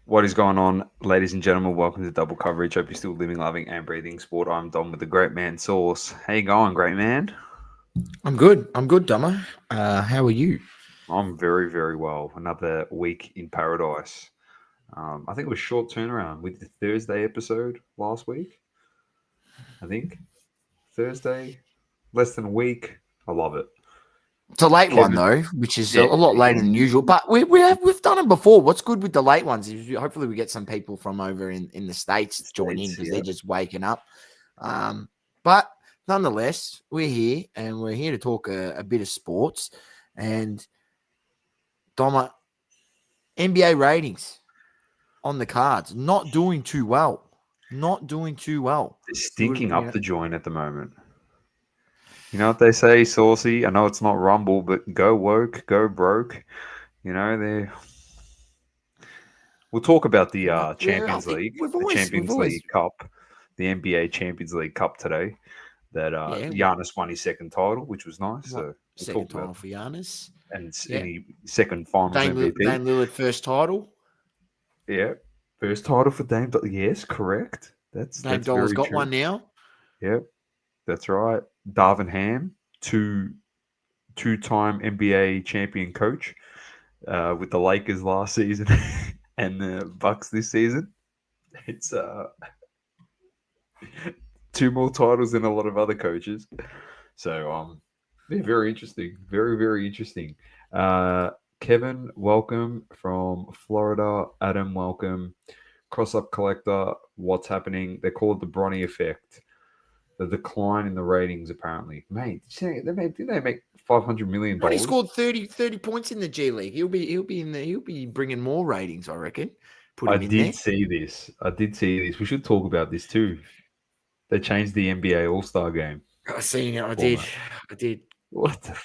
What is going on, ladies and gentlemen? Welcome to Double Coverage. Hope you're still living, loving, and breathing sport. I'm Dom with the Great Man Sauce. How you going, Great Man? I'm good. I'm good, Dummer. How are you? I'm very, very well. Another week in paradise. I think it was short turnaround with the Thursday episode last week. I think Thursday, less than a week. I love it. It's a late one Kevin, though, which is a yeah, lot later than usual. But we've done it before. What's good with the late ones is hopefully we get some people from over in the States to join in because they're just waking up. But nonetheless, we're here and we're here to talk a bit of sports. And Doma, NBA ratings on the cards, not doing too well. Not doing too well. They're stinking up the joint at the moment. You know what they say, Saucy? I know it's not Rumble, but go woke, go broke. You know, they. We'll talk about the Champions League, the Champions League Cup, the NBA Champions League Cup today. That Giannis won his second title, which was nice. So second title for Giannis, and any second Finals MVP. Dame Lillard first title. Yeah, first title for Dame. Yes, correct. Dame Dollar's got one now. Yep, that's right. Darvin Ham, two-time NBA champion coach with the Lakers last season and the Bucks this season. It's two more titles than a lot of other coaches. So they're very interesting. Very, very interesting. Kevin, welcome from Florida. Adam, welcome. Cross-up collector, what's happening? They call it the Bronny effect. The decline in the ratings, apparently. Mate, did they make $500 million? He scored 30 points in the G League. He'll be bringing more ratings, I reckon. I did see this. We should talk about this too. They changed the NBA All-Star game. I seen it. I did. What the?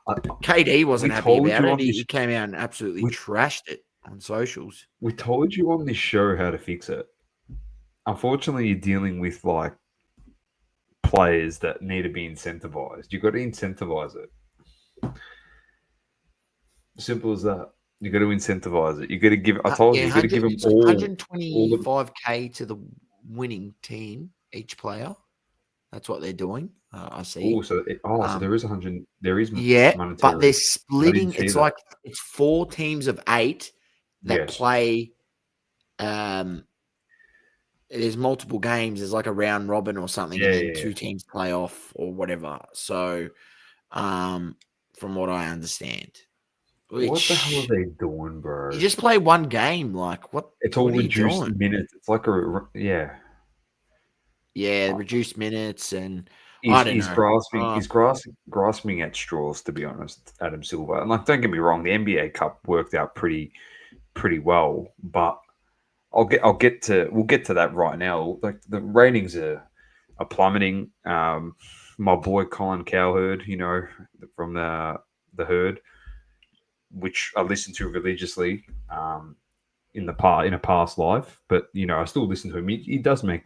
KD wasn't happy about it. He came out and absolutely trashed it on socials. We told you on this show how to fix it. Unfortunately, you're dealing with like players that need to be incentivized. You've got to incentivize it. Simple as that. You got to incentivize it. You got to give. I told you, you got to give them all 125K to the winning team, each player. That's what they're doing. I see. So there is 100. There is but they're splitting. It's like it's 4 teams of 8 that play. There's multiple games. There's like a round robin or something, and then 2 teams play off or whatever. So, from what I understand, what the hell are they doing, bro? You just play one game. Like what? It's all reduced minutes. It's like reduced minutes, and he's grasping at straws. To be honest, Adam Silver. And like, don't get me wrong, the NBA Cup worked out pretty well, but we'll get to that right now. Like the ratings are plummeting. My boy Colin Cowherd, from the Herd, which I listen to religiously in a past life, but I still listen to him. He does make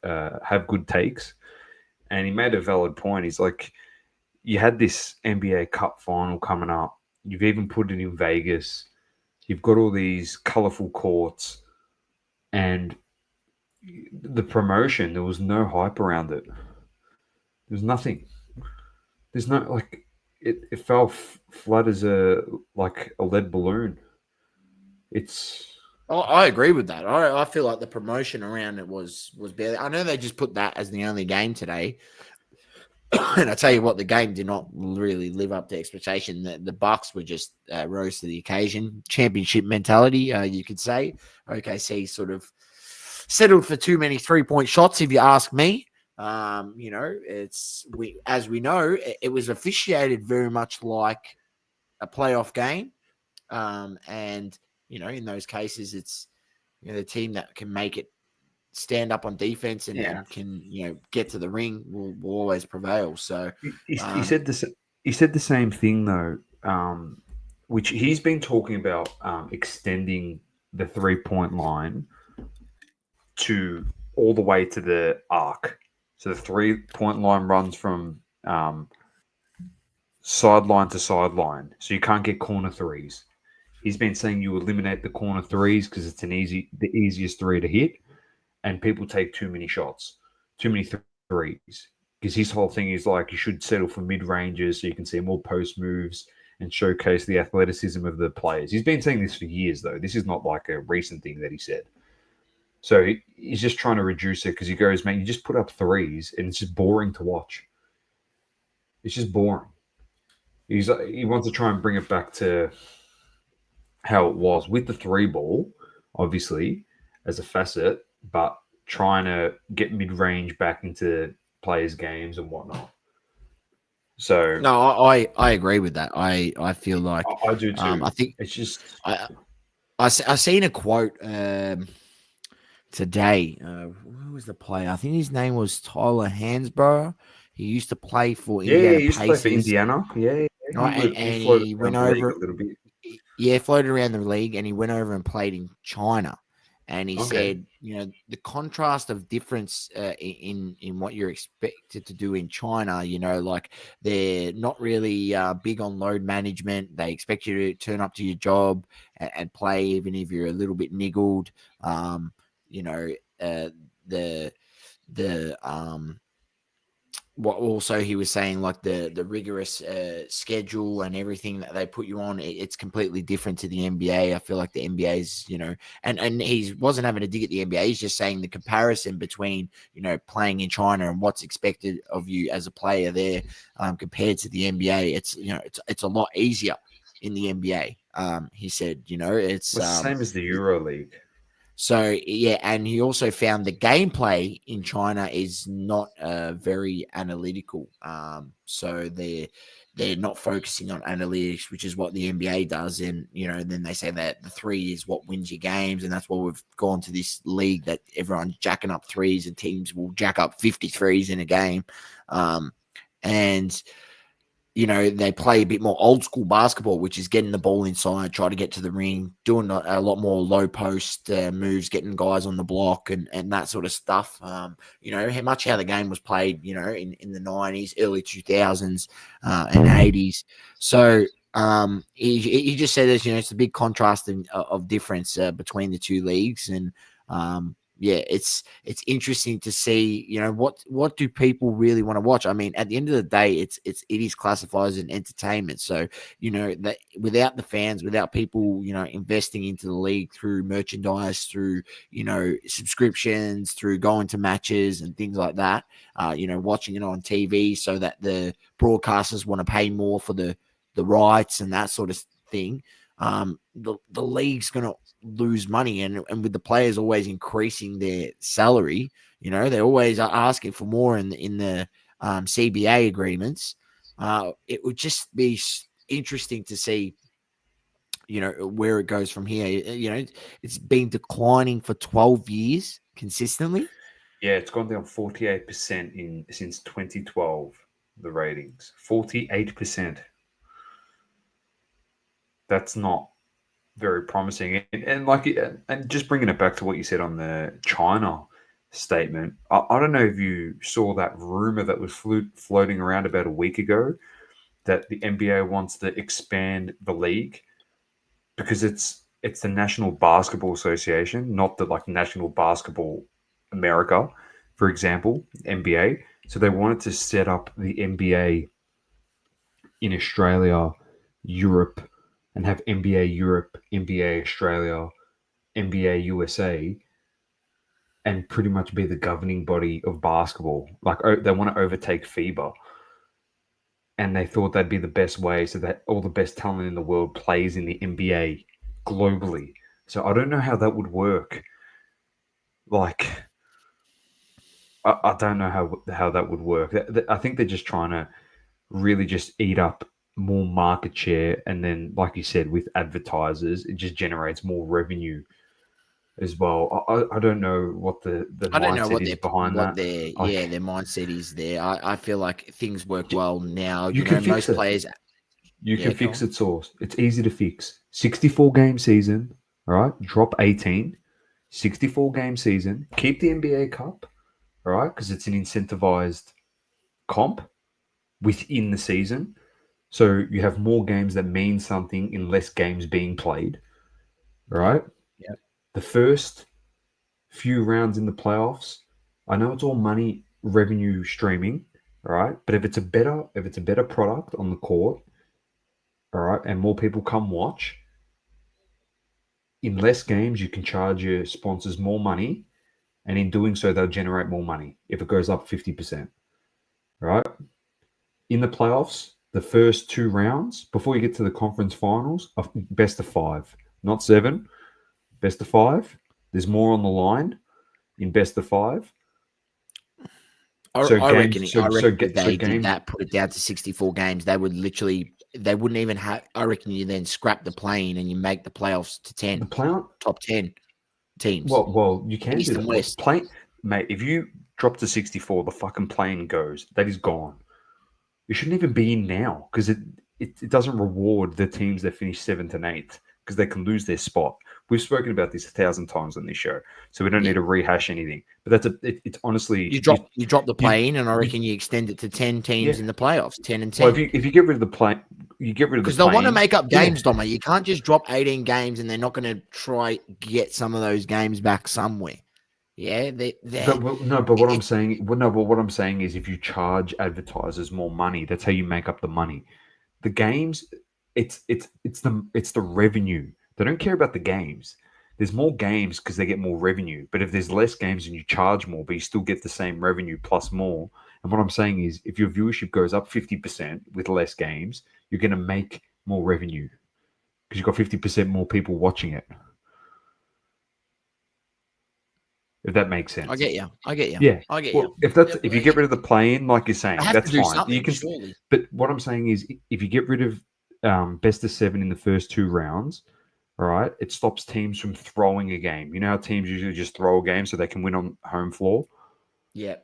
have good takes, and he made a valid point. He's like, you had this NBA Cup final coming up. You've even put it in Vegas. You've got all these colorful courts, and the promotion. There was no hype around it. There's nothing. There's no like. It fell flat as a lead balloon. I agree with that. I feel like the promotion around it was barely. I know they just put that as the only game today, and I tell you what, the game did not really live up to expectation. The Bucks were just rose to the occasion. Championship mentality, you could say. OKC sort of settled for too many 3-point shots, if you ask me. As we know, it was officiated very much like a playoff game, and in those cases, it's the team that can make it stand up on defense and can get to the ring will always prevail. So he said this. He said the same thing though, which he's been talking about extending the 3-point line to all the way to the arc. So the 3-point line runs from sideline to sideline. So you can't get corner threes. He's been saying you eliminate the corner threes because it's the easiest three to hit, and people take too many shots, too many threes. Because his whole thing is like you should settle for mid ranges so you can see more post moves and showcase the athleticism of the players. He's been saying this for years, though. This is not like a recent thing that he said. So he's just trying to reduce it because he goes, man, you just put up threes and it's just boring to watch. It's just boring. He wants to try and bring it back to how it was with the three ball, obviously, as a facet, but trying to get mid range back into players' games and whatnot. So No, I agree with that. I feel like I do too. I think it's just I seen a quote today. Who was the player? I think his name was Tyler Hansborough. He used to play for Indiana he used to play for Pacers. Indiana. Yeah. Right, He and floated he around went the league over. a little bit. Yeah, floated around the league, and he went over and played in China. And he said, the contrast of difference in what you're expected to do in China, like they're not really big on load management. They expect you to turn up to your job and play, even if you're a little bit niggled. The what also he was saying, like the rigorous schedule and everything that they put you on, it's completely different to the NBA. I feel like the NBA's, and he wasn't having a dig at the NBA. He's just saying the comparison between, playing in China and what's expected of you as a player there compared to the NBA. It's a lot easier in the NBA. He said, it's the same as the Euro League. So, yeah, and he also found the gameplay in China is not very analytical. So they're not focusing on analytics, which is what the NBA does. And, then they say that the three is what wins your games. And that's why we've gone to this league that everyone's jacking up threes and teams will jack up 53s in a game. And they play a bit more old school basketball, which is getting the ball inside, try to get to the ring, doing a lot more low post moves, getting guys on the block and that sort of stuff. Much how the game was played, in the 90s, early 2000s and 80s. So he just said this, it's a big contrast of difference between the two leagues. And it's interesting to see, what do people really want to watch? I mean, at the end of the day, it is classified as an entertainment. So, that without the fans, without people, investing into the league through merchandise, through, subscriptions, through going to matches and things like that, watching it on TV so that the broadcasters want to pay more for the rights and that sort of thing. The league's going to lose money, and with the players always increasing their salary, they always are asking for more in the CBA agreements. It would just be interesting to see, where it goes from here. It's been declining for 12 years consistently. Yeah, it's gone down 48% since 2012. The ratings 48%. That's not very promising. And just bringing it back to what you said on the China statement, I don't know if you saw that rumor that was floating around about a week ago that the NBA wants to expand the league because it's the National Basketball Association, not the National Basketball America, for example, NBA. So they wanted to set up the NBA in Australia, Europe, and have NBA Europe, NBA Australia, NBA USA, and pretty much be the governing body of basketball. They want to overtake FIBA. And they thought that'd be the best way so that all the best talent in the world plays in the NBA globally. So I don't know how that would work. I don't know how that would work. I think they're just trying to really just eat up more market share, and then, like you said, with advertisers, it just generates more revenue as well. I don't know what the I don't know mindset is behind that. their mindset is there. I feel like things work well now. You can fix most it. Players. You can fix it, Source. It's easy to fix. 64 game season, all right? Drop 18. 64 game season. Keep the NBA Cup, all right? Because it's an incentivized comp within the season. So you have more games that mean something in less games being played. right? Yep. The first few rounds in the playoffs, I know it's all money revenue streaming, all right? But if it's a better product on the court, all right, and more people come watch, in less games you can charge your sponsors more money, and in doing so they'll generate more money if it goes up 50%, right? In the playoffs, the first two rounds before you get to the conference finals, best of 5, not 7, best of 5. There's more on the line in best of 5. So I reckon. games, I reckon if so they did games. that, put it down to 64 games, they wouldn't even have. I reckon you then scrap the play-in and you make the playoffs to 10, The play top 10 teams. Well, you can East do and that. West. Mate, if you drop to 64, the fucking plane goes. That is gone. You shouldn't even be in now because it doesn't reward the teams that finish 7th and 8th because they can lose their spot. We've spoken about this 1,000 times on this show, so we don't need to rehash anything. But it's honestly you drop the play-in, and I reckon you extend it to 10 teams in the playoffs, 10 and 10. Well, if you get rid of the play, you get rid of the because they want to make up games, Doma. You can't just drop 18 games, and they're not going to try get some of those games back somewhere. Yeah, but what I'm saying is if you charge advertisers more money, that's how you make up the money. The games, it's the revenue. They don't care about the games. There's more games because they get more revenue. But if there's less games and you charge more, but you still get the same revenue plus more. And what I'm saying is, if your viewership goes up 50% with less games, you're going to make more revenue because you've got 50% more people watching it. If that makes sense. I get you. Yeah. I get you. If you get rid of the play-in, like you're saying, that's fine. You can. Surely. But what I'm saying is, if you get rid of best of 7 in the first 2 rounds, all right, it stops teams from throwing a game. You know how teams usually just throw a game so they can win on home floor? Yeah.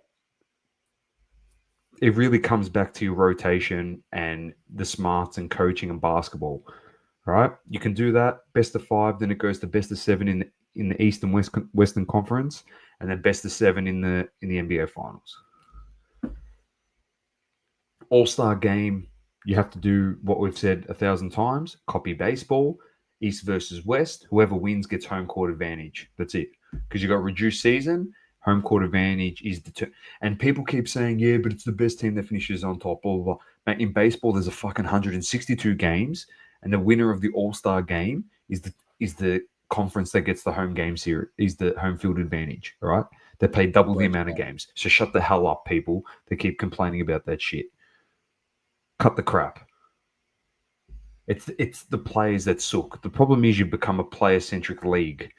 It really comes back to your rotation and the smarts and coaching and basketball. All right, you can do that. Best of 5, then it goes to best of 7 in the East and Western Conference, and then best of 7 in the NBA Finals. All-Star game, you have to do what we've said 1,000 times. Copy baseball, East versus West. Whoever wins gets home court advantage. That's it. Because you got reduced season, home court advantage is and people keep saying, yeah, but it's the best team that finishes on top. Blah, blah, blah. Mate, in baseball, there's a fucking 162 games, and the winner of the All-Star game is the conference that gets the home game series, is the home field advantage. All right, they play double the amount of games. So shut the hell up, people. They keep complaining about that shit. Cut the crap. It's the players that suck. The problem is you become a player-centric league.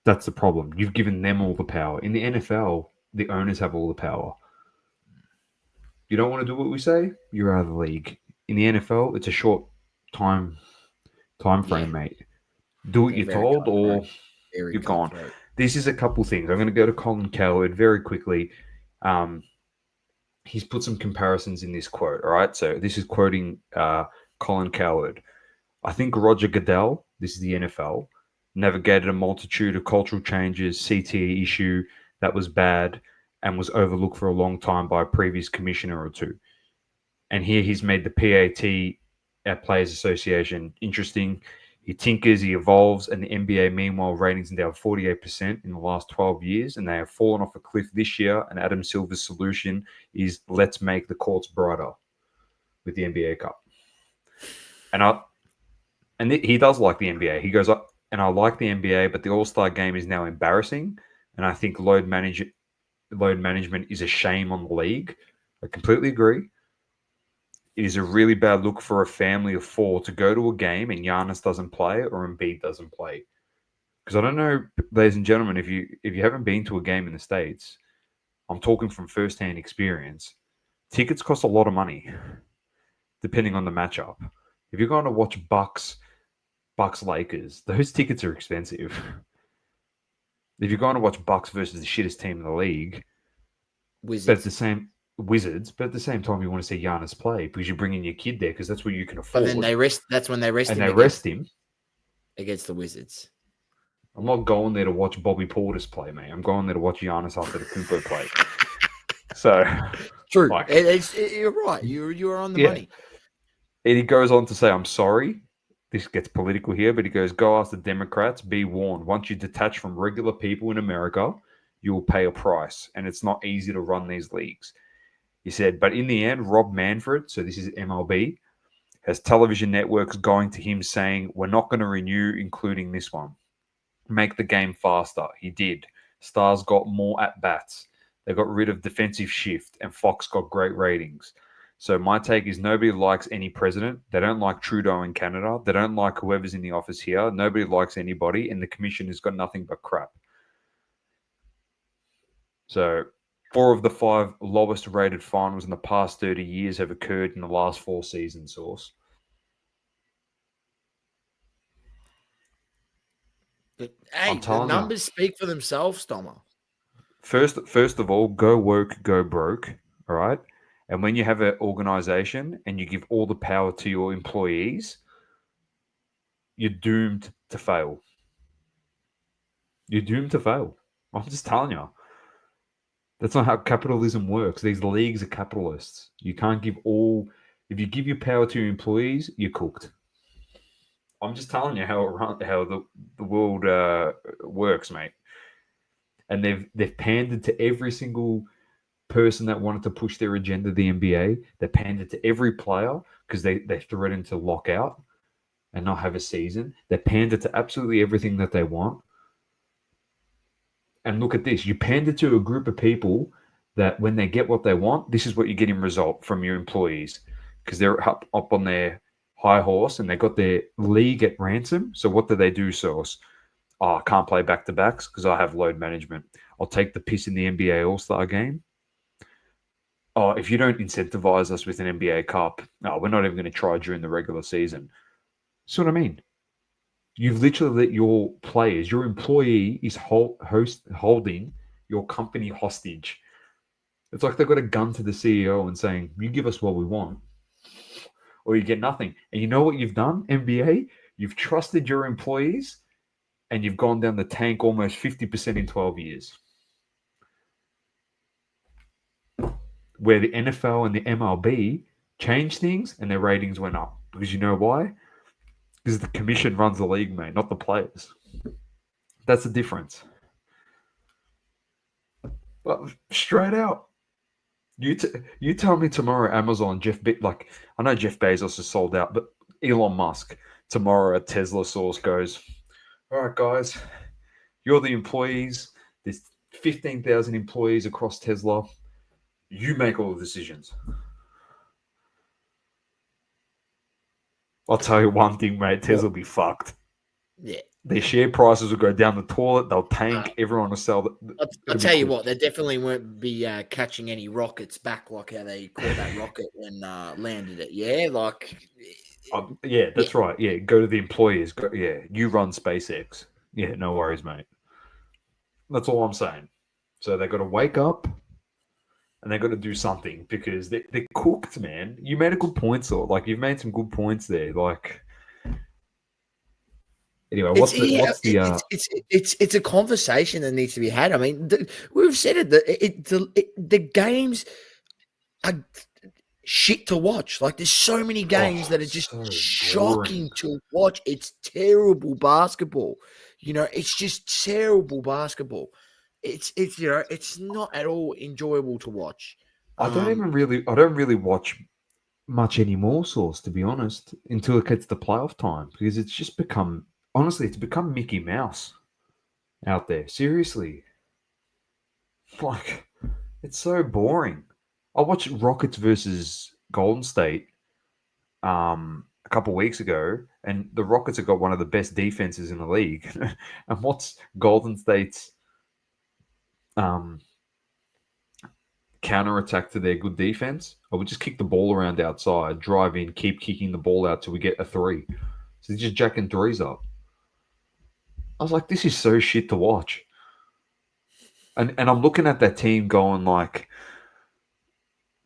That's the problem. You've given them all the power. In the NFL, the owners have all the power. You don't want to do what we say? You're out of the league. In the NFL, it's a short time frame, mate. Do what you're told or you're gone. This is a couple things. I'm going to go to Colin Cowherd very quickly. He's put some comparisons in this quote, all right? So this is quoting Colin Cowherd. I think Roger Goodell, this is the NFL, navigated a multitude of cultural changes, CTE issue that was bad and was overlooked for a long time by a previous commissioner or two. And here he's made the PAT, Players Association, interesting. He tinkers, he evolves, and the NBA, meanwhile, ratings are down 48% in the last 12 years, and they have fallen off a cliff this year. And Adam Silver's solution is let's make the courts brighter with the NBA Cup. And he does like the NBA. He goes up, and I like the NBA, but the All-Star game is now embarrassing, and I think load management is a shame on the league. I completely agree. It is a really bad look for a family of 4 to go to a game and Giannis doesn't play or Embiid doesn't play. Because I don't know, ladies and gentlemen, if you haven't been to a game in the States, I'm talking from first-hand experience, tickets cost a lot of money, depending on the matchup. If you're going to watch Bucks Lakers, those tickets are expensive. If you're going to watch Bucks versus the shittest team in the league, Wizards. That's the same. Wizards, but at the same time, you want to see Giannis play because you bring in your kid there because that's what you can afford. But then they rest. That's when they rest him. And they rest him against the Wizards. I'm not going there to watch Bobby Portis play, mate. I'm going there to watch Giannis Antetokounmpo play. So true. You're right. You're on the money. And he goes on to say, "I'm sorry. this gets political here, but he goes, go ask the Democrats, be warned. Once you detach from regular people in America, you will pay a price. And it's not easy to run these leagues. He said, but in the end, Rob Manfred, so this is MLB, has television networks going to him saying, we're not going to renew, including this one. Make the game faster. He did. Stars got more at-bats. They got rid of defensive shift, and Fox got great ratings. So my take is nobody likes any president. They don't like Trudeau in Canada. They don't like whoever's in the office here. Nobody likes anybody, and the commission has got nothing but crap. So 4 of the 5 lowest rated finals in the past 30 years have occurred in the last 4 seasons, Source. But, hey, the numbers speak for themselves, Tomer. First of all, go woke, go broke, all right? And when you have an organization and you give all the power to your employees, you're doomed to fail. You're doomed to fail. I'm just telling you. That's not how capitalism works. These leagues are capitalists. You can't give all... If you give your power to your employees, you're cooked. I'm just telling you how the world works, mate. And they've pandered to every single person that wanted to push their agenda, the NBA. They pandered to every player because they threatened to lock out and not have a season. They pandered to absolutely everything that they want. And look at this. You pander to a group of people that when they get what they want, this is what you get in result from your employees because they're up on their high horse and they got their league at ransom. So what do, Source? Oh, I can't play back-to-backs because I have load management. I'll take the piss in the NBA All-Star game. Oh, if you don't incentivize us with an NBA Cup, no, we're not even going to try during the regular season. See what I mean? You've literally let your players, your employee is holding your company hostage. It's like they've got a gun to the CEO and saying, you give us what we want or you get nothing. And you know what you've done, NBA? You've trusted your employees and you've gone down the tank almost 50% in 12 years. Where the NFL and the MLB changed things and their ratings went up. Because you know why? Because the commission runs the league, mate, not the players. That's the difference. But straight out, you tell me tomorrow Amazon, I know Jeff Bezos is sold out, but Elon Musk tomorrow at Tesla Source goes, all right, guys, you're the employees. There's 15,000 employees across Tesla. You make all the decisions. I'll tell you one thing, mate. Tesla will be fucked. Yeah. Their share prices will go down the toilet. They'll tank. Everyone will sell. I'll tell you what, they definitely won't be catching any rockets back like how they caught that rocket when landed it. Yeah, that's right. Yeah, go to the employers. You run SpaceX. Yeah, no worries, mate. That's all I'm saying. So they got to wake up and they got to do something because they're cooked, man. You made a good point, so you've made some good points there. Anyway, it's a conversation that needs to be had. I mean, we've said it. The games are shit to watch. There's so many games that are just so shocking to watch. It's terrible basketball. It's just terrible basketball. It's not at all enjoyable to watch. I don't really watch much anymore, Source, to be honest, until it gets to playoff time because it's just become. Honestly, it's become Mickey Mouse out there. Seriously. It's so boring. I watched Rockets versus Golden State a couple of weeks ago, and the Rockets have got one of the best defenses in the league. And what's Golden State's counter-attack to their good defense? I would just kick the ball around outside, drive in, keep kicking the ball out till we get a 3. So they're just jacking threes up. I was like, this is so shit to watch. And I'm looking at that team going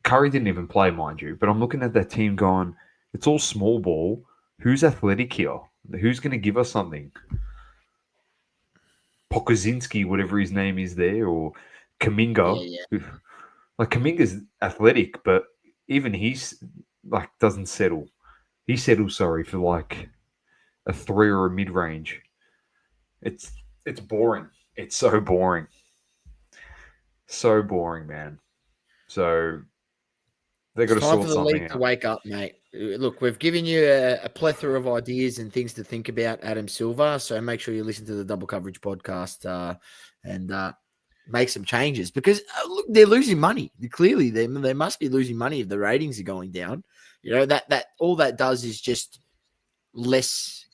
Curry didn't even play, mind you, but I'm looking at that team going, it's all small ball. Who's athletic here? Who's going to give us something? Pokozinski, whatever his name is there, or Kuminga. Yeah. Kuminga's athletic, but even he's doesn't settle. He settles, for a 3 or a mid range. It's boring. It's so boring. So boring, man. So they got to It's time for sort the something league to out. wake up, mate. Look, we've given you a plethora of ideas and things to think about, Adam Silver. So make sure you listen to the Double Coverage podcast and make some changes because look, they're losing money. Clearly, they must be losing money if the ratings are going down. You know that all that does is just less.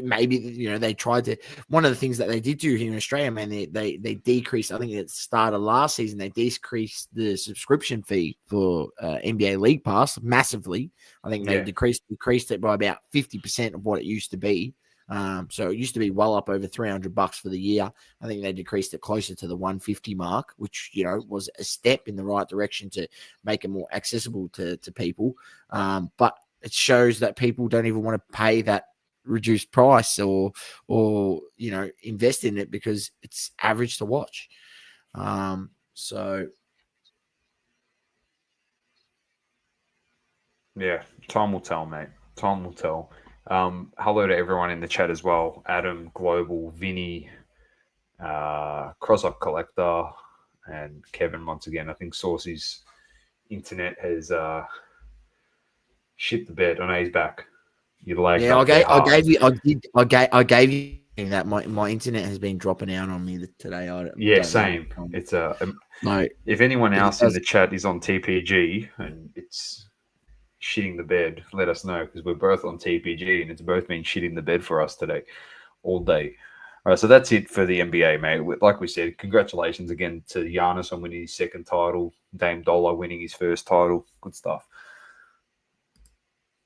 Maybe they tried to. One of the things that they did do here in Australia, man, they decreased. I think at the start of last season, they decreased the subscription fee for NBA League Pass massively. I think they decreased it by about 50% of what it used to be. So it used to be well up over $300 for the year. I think they decreased it closer to the 150 mark, which was a step in the right direction to make it more accessible to people. But it shows that people don't even want to pay that reduced price or invest in it because it's average to watch. So yeah, time will tell, mate. Time will tell. Hello to everyone in the chat as well. Adam, Global, Vinny, Cross-Up Collector, and Kevin once again. I think Saucy's internet has shit the bed. I know he's back. You lagged up there hard. I gave you that my internet has been dropping out on me today. Same. It's no. If anyone else in the chat is on TPG and it's shitting the bed, let us know because we're both on TPG and it's both been shitting the bed for us today, all day. All right, so that's it for the NBA, mate. Like we said, congratulations again to Giannis on winning his second title, Dame Dollar winning his first title. Good stuff.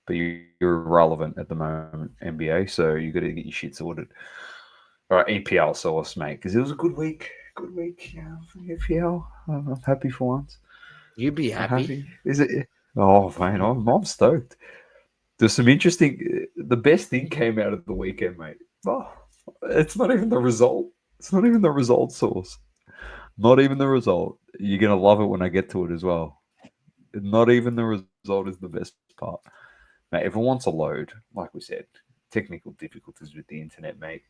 But you're irrelevant at the moment, NBA, so you got to get your shit sorted. All right, EPL sauce, mate, because it was a good week. Good week, yeah, for EPL. I'm happy for once. You'd be happy. Is it? Oh, man, I'm stoked. There's some interesting... The best thing came out of the weekend, mate. Oh, it's not even the result. It's not even the result sauce. Not even the result. You're going to love it when I get to it as well. Not even the result is the best part. Mate, everyone wants a load, like we said. Technical difficulties with the internet, mate.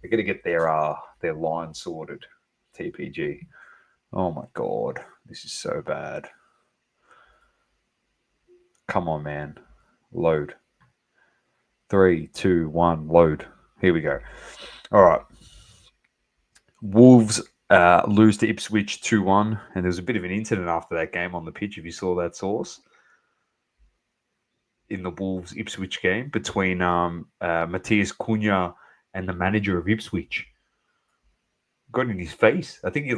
They're going to get their line sorted. TPG. Oh, my God. This is so bad. Come on, man. Load. 3, 2, 1, load. Here we go. All right. Wolves lose to Ipswich 2-1, and there was a bit of an incident after that game on the pitch, if you saw that source, in the Wolves-Ipswich game between Matthias Cunha and the manager of Ipswich. Got in his face. I think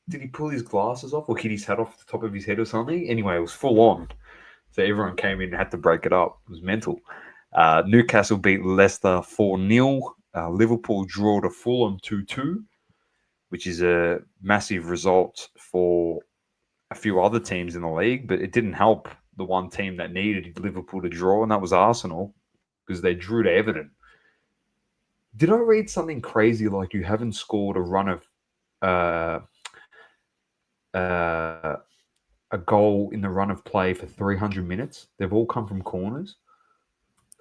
did he pull his glasses off or hit his hat off the top of his head or something? Anyway, it was full on. So everyone came in and had to break it up. It was mental. Newcastle beat Leicester 4-0. Liverpool draw to Fulham 2-2, which is a massive result for a few other teams in the league, but it didn't help the one team that needed Liverpool to draw, and that was Arsenal, because they drew to Everton. Did I read something crazy like you haven't scored a run of a goal in the run of play for 300 minutes? They've all come from corners.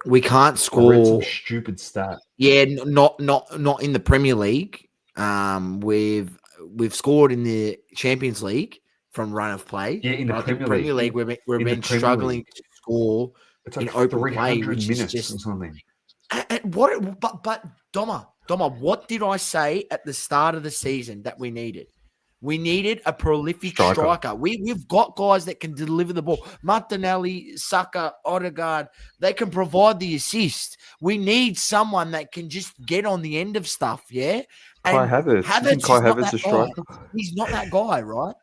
We can't score. I read some stupid stat. Yeah, not in the Premier League. We've scored in the Champions League from run of play. Yeah, in the Premier League, we've been struggling to score in open play, which is just or something. But Doma, what did I say at the start of the season that we needed? We needed a prolific striker. We've got guys that can deliver the ball. Martinelli, Saka, Odegaard, they can provide the assist. We need someone that can just get on the end of stuff, yeah? And Kai Havertz a striker? He's not that guy, right?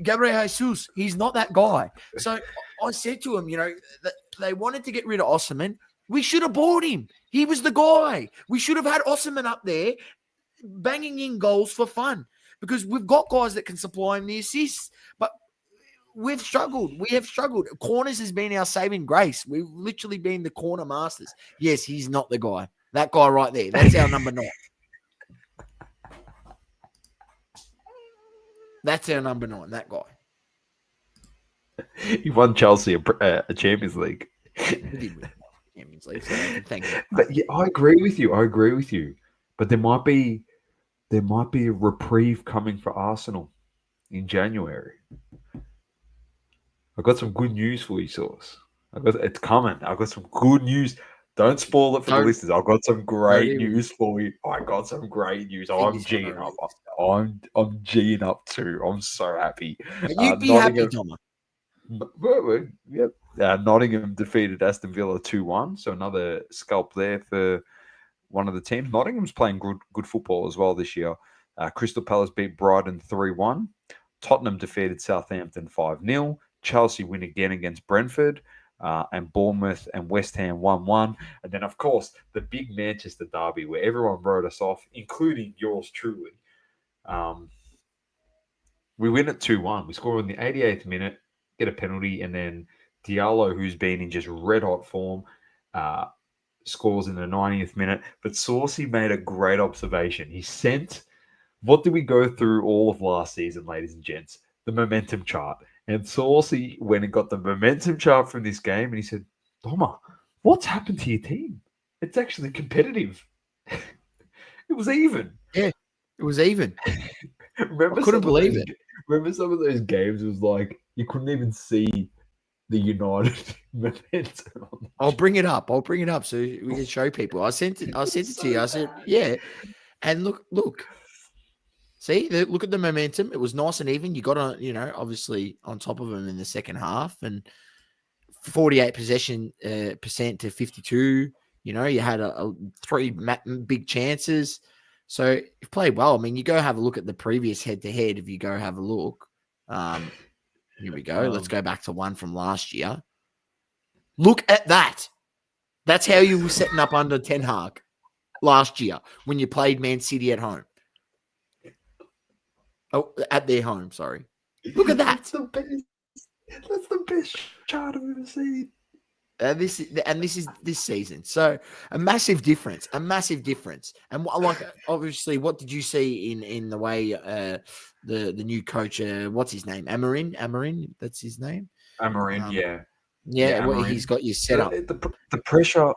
Gabriel Jesus, he's not that guy. So I said to him, that they wanted to get rid of Osimhen. We should have bought him. He was the guy. We should have had Osimhen up there banging in goals for fun because we've got guys that can supply him the assists. But we've struggled. We have struggled. Corners has been our saving grace. We've literally been the corner masters. Yes, he's not the guy. That guy right there. That's our number 9. That's our number 9, that guy. He won Chelsea a Champions League. Champions League, so they can thank their But yeah, I agree with you. But there might be a reprieve coming for Arsenal in January. I got some good news for you, Sauce. It's coming. I got some good news. Don't spoil it for the Don't listeners. I got some don't great even news for you. I got some great news. I'm finish G'ing on up. it. I'm G'ing up too. I'm so happy. You'd be happy, Nottingham. Thomas. Yep. Nottingham defeated Aston Villa 2-1. So another scalp there for one of the teams. Nottingham's playing good football as well this year. Crystal Palace beat Brighton 3-1. Tottenham defeated Southampton 5-0. Chelsea win again against Brentford. And Bournemouth and West Ham 1-1. And then, of course, the big Manchester derby where everyone wrote us off, including yours truly. We win at 2-1. We score in the 88th minute, get a penalty, and then Diallo, who's been in just red-hot form, scores in the 90th minute. But Saucy made a great observation. He sent, what did we go through all of last season, ladies and gents? The momentum chart. And Saucy went and got the momentum chart from this game, and he said, Doma, what's happened to your team? It's actually competitive. It was even. Yeah, it was even. Remember I couldn't believe it. Remember some of those games? It was like you couldn't even see the United momentum. I'll bring it up so we can show people. I sent it to you. I said, yeah. And look. See, look at the momentum. It was nice and even. You got on, obviously on top of them in the second half, and 48% to 52. You had three big chances. So you played well. I mean, you go have a look at the previous head-to-head. If you go have a look, here we go. Let's go back to one from last year. Look at that. That's how you were setting up under Ten Hag last year when you played Man City at home. Oh, at their home, sorry. Look at that. That's the best chart I've ever seen. This is this season. So a massive difference. And like, obviously, what did you see in the way the new coach? What's his name? Amorim. That's his name. Amorim. Yeah. Amorim. He's got you set up. The pressure.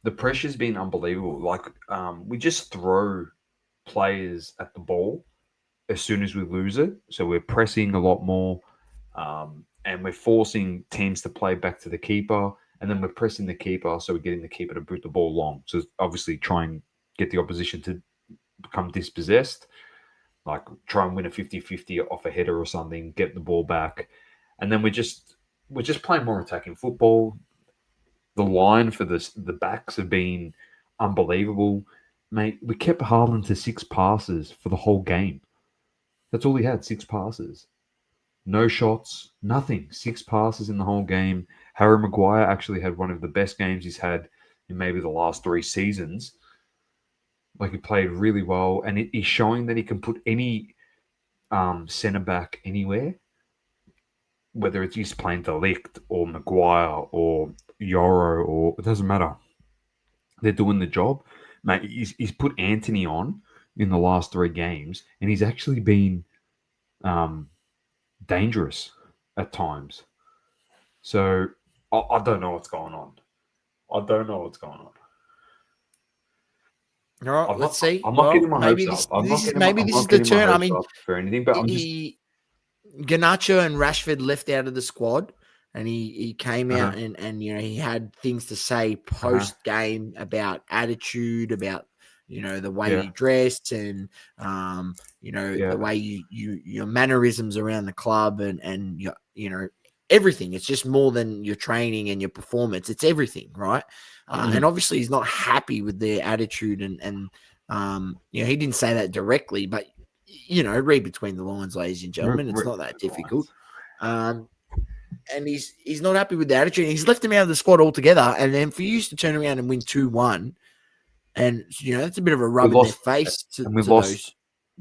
The pressure's been unbelievable. Like, we just throw players at the ball as soon as we lose it. So we're pressing a lot more, and we're forcing teams to play back to the keeper, and then we're pressing the keeper, so we're getting the keeper to boot the ball long. So obviously try and get the opposition to become dispossessed, like try and win a 50-50 off a header or something, get the ball back. And then we're just playing more attacking football. The line for the backs have been unbelievable. Mate, we kept Haaland to 6 passes for the whole game. That's all he had, 6 passes. No shots, nothing. 6 passes in the whole game. Harry Maguire actually had one of the best games he's had in maybe the last 3 seasons. Like, he played really well, and he's showing that he can put any centre-back anywhere, whether it's he's playing De Ligt or Maguire or Yoro, or it doesn't matter. They're doing the job. Mate, he's put Anthony on in the last 3 games, and he's actually been dangerous at times. So I don't know what's going on. All right, let's see. I'm not getting my hopes up. Maybe this is the turn. I mean, for anything, but Garnacho and Rashford left out of the squad, and he came out and he had things to say post game about attitude, about the way you dressed, and the way your mannerisms around the club, and your everything. It's just more than your training and your performance. It's everything, right? And obviously he's not happy with their attitude, and he didn't say that directly, but read between the lines, ladies and gentlemen. It's not that difficult. And he's not happy with the attitude. He's left him out of the squad altogether. And then for you to turn around and win 2-1, and that's a bit of a rub in their face.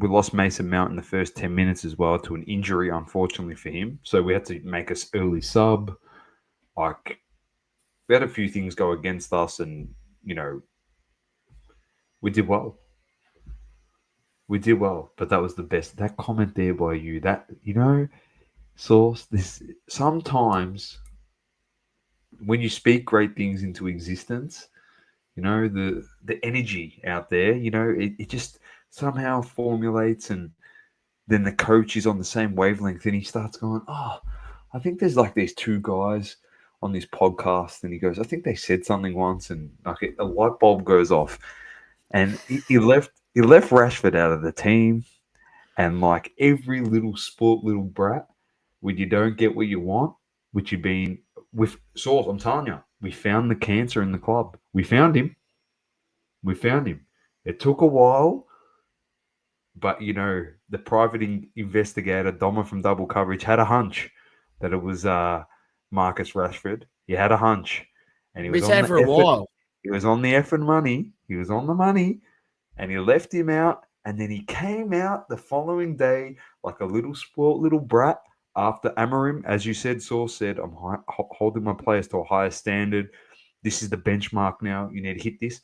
We lost Mason Mount in the first 10 minutes as well to an injury, unfortunately for him. So we had to make us early sub. Like, we had a few things go against us, and we did well. But that was the best. That comment there by you, that Source, this sometimes when you speak great things into existence, the energy out there, it just somehow formulates, and then the coach is on the same wavelength, and he starts going, "Oh, I think there's like these two guys on this podcast," and he goes, "I think they said something once," and like a light bulb goes off, and he left Rashford out of the team, and like every little brat, when you don't get what you want, which you've been with Sauce, I'm telling you, we found the cancer in the club. We found him. We found him. It took a while, but the private investigator, Doma from Double Coverage, had a hunch that it was Marcus Rashford. He had a hunch, and he was It's on had the for a while. He was on the effing money. He was on the money, and he left him out. And then he came out the following day like a little sport, little brat. After Amarim, as you said, Sauce said, "I'm holding my players to a higher standard. This is the benchmark now. You need to hit this."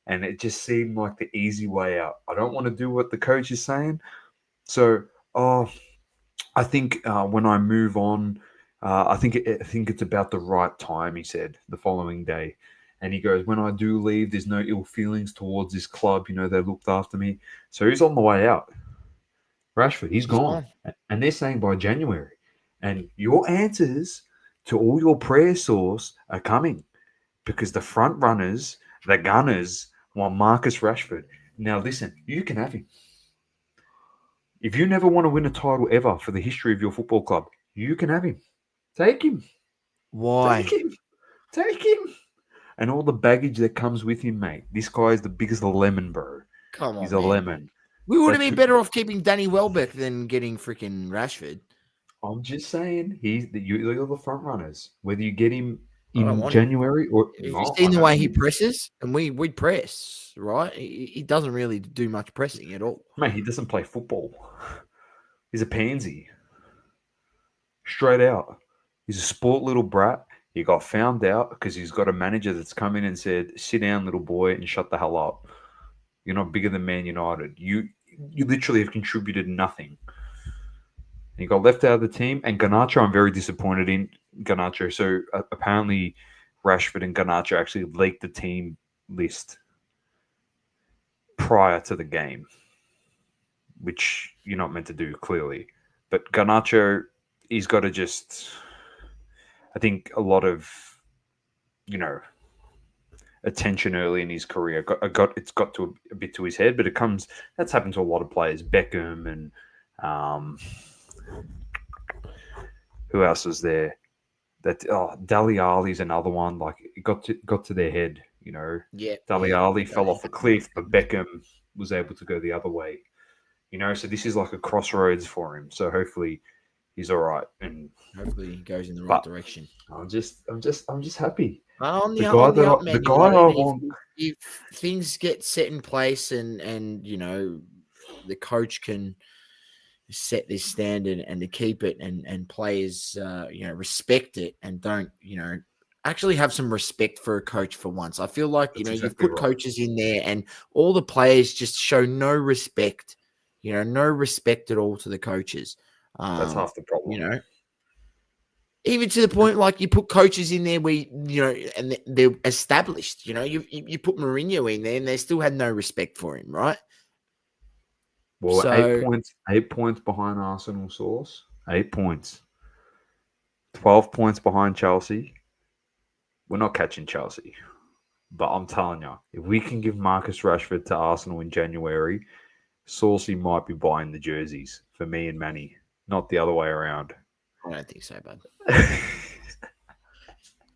And it just seemed like the easy way out. I don't want to do what the coach is saying. So, I think when I move on, I think it's about the right time, he said the following day. And he goes, "When I do leave, there's no ill feelings towards this club. They looked after me." So he's on the way out. Rashford, he's gone. And they're saying by January. And your answers to all your prayer Sauce are coming, because the front runners, the Gunners, want Marcus Rashford. Now, listen, you can have him. If you never want to win a title ever for the history of your football club, you can have him. Take him. Why? Take him. Take him. And all the baggage that comes with him, mate. This guy is the biggest lemon, bro. Come on, He's a man. lemon. We would have been better off keeping Danny Welbeck than getting freaking Rashford. I'm just saying, you're the front runners. Whether you get him I don't in want January or Have not, you seen the way he presses? And we press, right? He doesn't really do much pressing at all. Mate, he doesn't play football. He's a pansy. Straight out. He's a sport little brat. He got found out because he's got a manager that's come in and said, "Sit down, little boy, and shut the hell up. You're not bigger than Man United. You literally have contributed nothing." He got left out of the team. And Garnacho, I'm very disappointed in Garnacho. So apparently Rashford and Garnacho actually leaked the team list prior to the game, which you're not meant to do, clearly. But Garnacho, he's got to just, I think a lot of, attention early in his career it's got to a bit to his head, but that's happened to a lot of players. Beckham and who else was there? Dali Ali's another one. Like, it got to their head. Yeah. Dali Ali fell off a cliff, but Beckham was able to go the other way. So this is like a crossroads for him. So hopefully he's all right, and hopefully he goes in the right direction. I'm just happy. On the up, man. If things get set in place and the coach can set this standard and to keep it, and players respect it and don't actually have some respect for a coach for once. I feel like you've put coaches in there and all the players just show no respect, no respect at all to the coaches. That's half the problem. Even to the point, like, you put coaches in there where and they're established. You put Mourinho in there, and they still had no respect for him, right? Well, so, 8 points behind Arsenal, Sauce. 8 points. 12 points behind Chelsea. We're not catching Chelsea, but I'm telling you, if we can give Marcus Rashford to Arsenal in January, Saucy might be buying the jerseys for me and Manny, not the other way around. I don't think so, bud.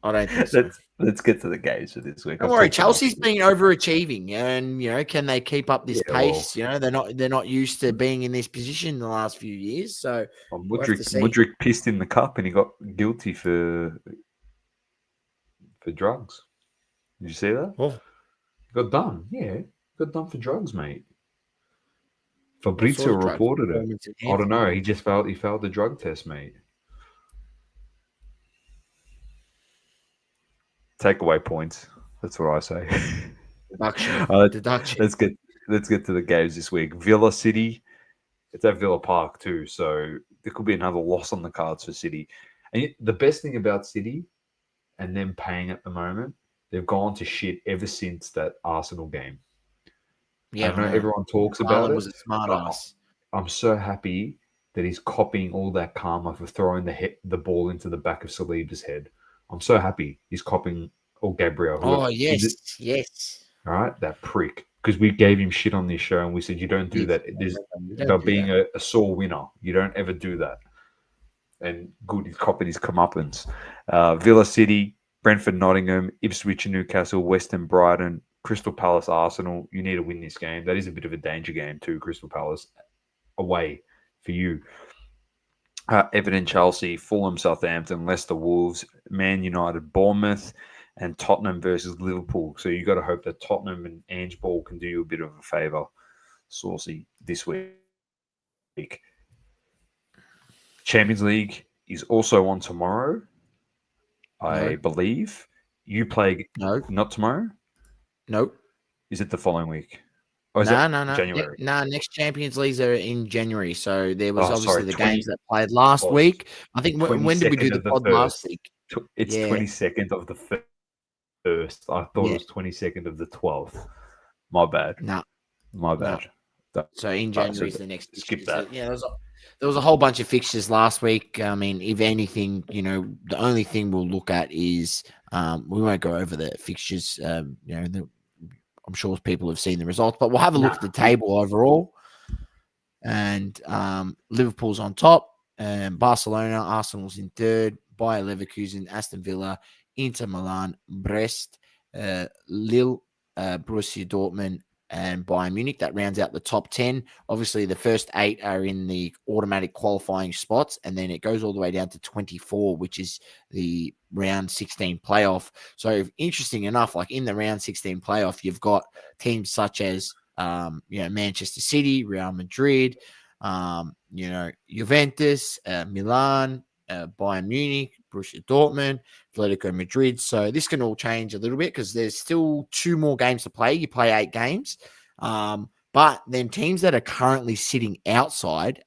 I don't think so. Let's get to the games for this week. Don't worry, Chelsea's been overachieving, and can they keep up this pace? Well, they're not used to being in this position the last few years. So Mudryk pissed in the cup and he got guilty for drugs. Did you see that? Oh, got done. Yeah, got done for drugs, mate. Fabrizio reported it. I don't know. He failed the drug test, mate. Take away points. That's what I say. Deduction. Let's get to the games this week. Villa City. It's at Villa Park too, so there could be another loss on the cards for City. And the best thing about City, and them paying at the moment, they've gone to shit ever since that Arsenal game. Yeah, I know everyone talks about Haaland it, was a smart but ass. I'm so happy that he's copying all that karma for throwing the ball into the back of Saliba's head. I'm so happy he's copying Gabriel. Oh, Is it? yes. All right, that prick. Because we gave him shit on this show and we said, you don't do Yes, that. I There's remember. You don't about do being that. a sore winner. You don't ever do that. And good, he's copied his comeuppance. Villa City, Brentford, Nottingham, Ipswich, Newcastle, Western, Brighton, Crystal Palace, Arsenal. You need to win this game. That is a bit of a danger game too, Crystal Palace. Away for you. Everton, Chelsea, Fulham, Southampton, Leicester, Wolves, Man United, Bournemouth, and Tottenham versus Liverpool. So you got to hope that Tottenham and Ange Ball can do you a bit of a favour, Saucy, this week. Champions League is also on tomorrow, I believe. You play not tomorrow? Nope. Is it the following week? Or is it No. January? Next Champions Leagues are in January. So there was obviously the 20, games that played last week. I think when did we do the pod last week? It's 22nd of the first. I thought it was 22nd of the 12th. My bad. No. My bad. So in January is the next. Skip that. So, yeah, there was a whole bunch of fixtures last week. I mean, if anything, the only thing we'll look at is we won't go over the fixtures. I'm sure people have seen the results, but we'll have a look at the table overall. And Liverpool's on top, and Barcelona, Arsenal's in third, Bayer Leverkusen, Aston Villa, Inter Milan, Brest, Lille, Borussia Dortmund, and Bayern Munich. That rounds out the top 10. Obviously, the first 8 are in the automatic qualifying spots, and then it goes all the way down to 24, which is the round 16 playoff. So, interesting enough, like in the round 16 playoff, you've got teams such as Manchester City, Real Madrid, Juventus, Milan, Bayern Munich, Borussia Dortmund, Atletico Madrid. So this can all change a little bit because there's still 2 more games to play. You play 8 games. But then teams that are currently sitting outside,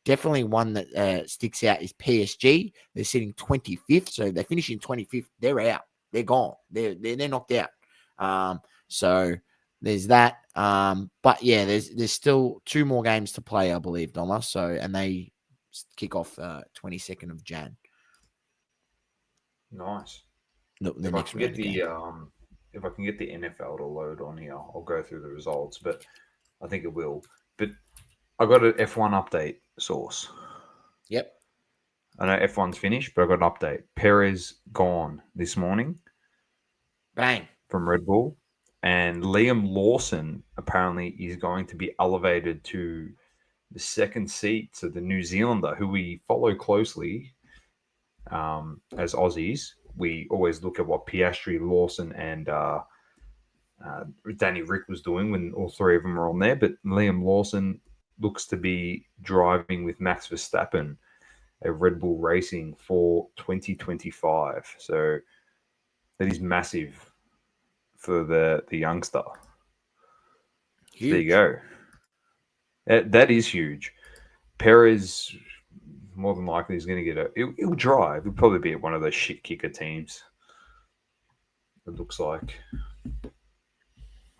definitely one that sticks out is PSG. They're sitting 25th. So they're finishing 25th. They're out. They're gone. They're knocked out. So there's that. But yeah, there's still 2 more games to play, I believe, Doma. So, and they kick off 22nd of Jan. Nice. The next round if I can get the NFL to load on here, I'll go through the results, but I think it will. But I got an F1 update source. Yep. I know F1's finished, but I got an update. Perez gone this morning. Bang. From Red Bull. And Liam Lawson apparently is going to be elevated to the second seat. So the New Zealander, who we follow closely as Aussies, we always look at what Piastri, Lawson, and Danny Rick was doing when all 3 of them are on there. But Liam Lawson looks to be driving with Max Verstappen at Red Bull Racing for 2025. So that is massive for the youngster. So there you go. That is huge. Perez more than likely is going to get he'll drive. He'll probably be at one of those shit kicker teams. It looks like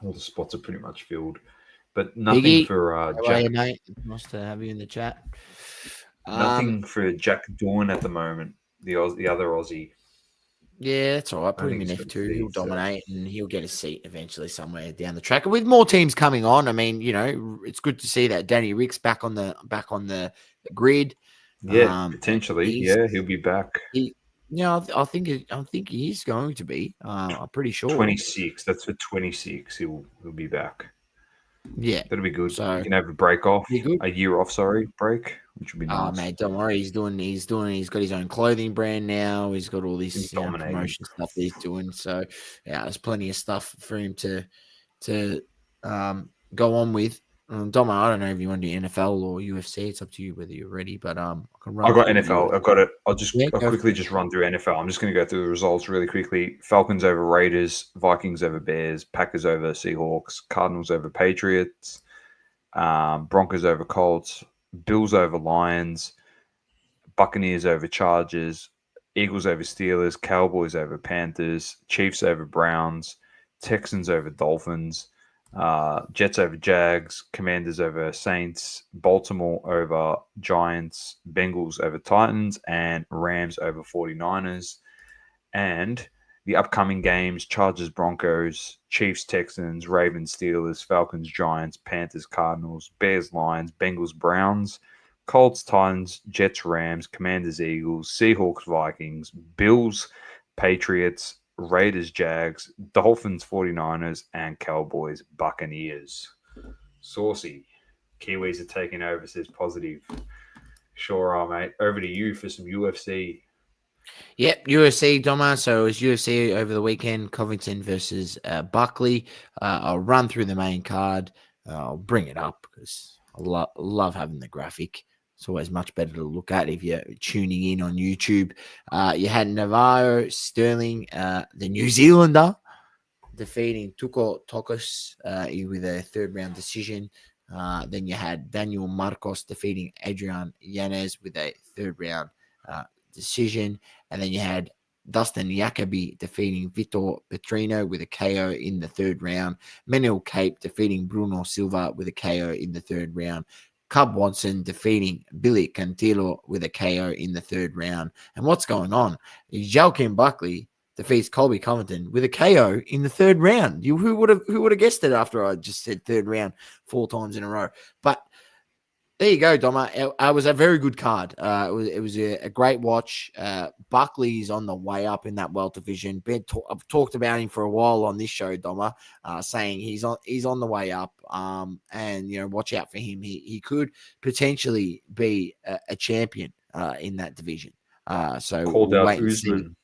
all the spots are pretty much filled, but nothing Biggie, for Jack. Mate? Nice to have you in the chat. Nothing for Jack Dawn at the moment. The other Aussie. Yeah, that's all right. Put him in F2. He'll dominate and he'll get a seat eventually somewhere down the track. And with more teams coming on, I mean, it's good to see that Danny Rick's back on the grid. Yeah, potentially. Yeah, he'll be back. I think he is going to be. I'm pretty sure. 26. That's for 26. He'll be back. Yeah, that'll be good. So you can have a break off, a year off. Break, which would be nice. Oh mate, don't worry. He's got his own clothing brand now. He's got all this promotion stuff that he's doing. So yeah, there's plenty of stuff for him to go on with. Doma, I don't know if you want to do NFL or UFC. It's up to you whether you're ready. But I got NFL. I've got it. I'll quickly just run through NFL. I'm just going to go through the results really quickly. Falcons over Raiders, Vikings over Bears, Packers over Seahawks, Cardinals over Patriots, Broncos over Colts, Bills over Lions, Buccaneers over Chargers, Eagles over Steelers, Cowboys over Panthers, Chiefs over Browns, Texans over Dolphins, Jets over Jags, Commanders over Saints, Baltimore over Giants, Bengals over Titans, and Rams over 49ers. And the upcoming games: Chargers, Broncos, Chiefs, Texans, Ravens, Steelers, Falcons, Giants, Panthers, Cardinals, Bears, Lions, Bengals, Browns, Colts, Titans, Jets, Rams, Commanders, Eagles, Seahawks, Vikings, Bills, Patriots, Raiders, Jags, Dolphins, 49ers, and Cowboys, Buccaneers. Saucy. Kiwis are taking over, says Positive. Sure are, mate. Over to you for some UFC. Yep, UFC, Doma. So it was UFC over the weekend, Covington versus Buckley. I'll run through the main card. I'll bring it up because I love having the graphic. It's always much better to look at if you're tuning in on YouTube. You had Navarro Sterling, the New Zealander, defeating Tuko Tokos with a third-round decision. Then you had Daniel Marcos defeating Adrian Yanez with a third-round decision. And then you had Dustin Jacoby defeating Vitor Petrino with a KO in the third round. Menel Cape defeating Bruno Silva with a KO in the third round. Cub Watson defeating Billy Cantillo with a KO in the third round. And what's going on? Joaquin Buckley defeats Colby Covington with a KO in the third round. Who would have guessed it after I just said third round 4 times in a row? But there you go, Doma. It was a very good card. It was a great watch. Buckley's on the way up in that welter division. I've talked about him for a while on this show, Doma, saying he's on the way up. And watch out for him. He could potentially be a champion in that division. So Called out wait and Usman.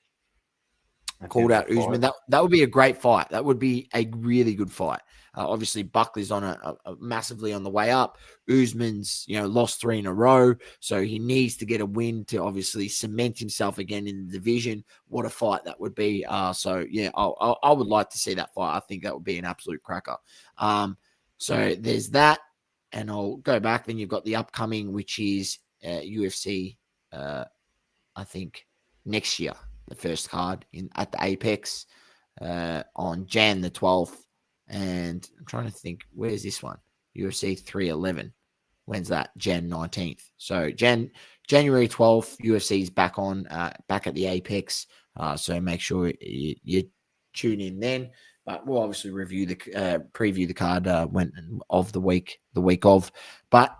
see. Called out Usman. That would be a great fight. That would be a really good fight. Obviously, Buckley's on a massively on the way up. Usman's, lost 3 in a row, so he needs to get a win to obviously cement himself again in the division. What a fight that would be! I would like to see that fight. I think that would be an absolute cracker. So there's that, and I'll go back. Then you've got the upcoming, which is UFC. I think next year, the first card at the Apex on Jan the 12th. And I'm trying to think, where's this one? UFC 311. When's that? Jan 19th. So January 12th, UFC is back at the Apex. So make sure you tune in then. But we'll obviously preview the card of the week of. But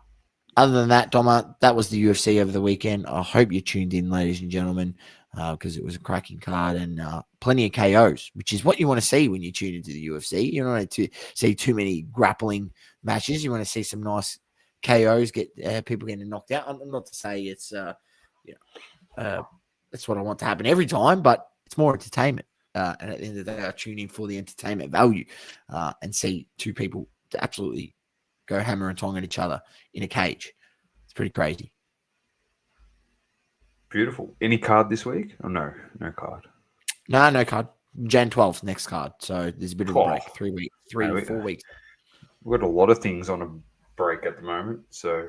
other than that, Doma, that was the UFC over the weekend. I hope you tuned in, ladies and gentlemen, because it was a cracking card and plenty of KOs, which is what you want to see when you tune into the UFC. You don't want to see too many grappling matches. You want to see some nice KOs, get people getting knocked out. I'm not to say it's that's what I want to happen every time, but it's more entertainment. And at the end of the day, I tune in for the entertainment value and see two people absolutely go hammer and tong at each other in a cage. It's pretty crazy. Beautiful. Any card this week? Oh, no card. No card. Jan 12th, next card. So there's a bit of a break. 3 weeks, 4 weeks. We've got a lot of things on a break at the moment. So,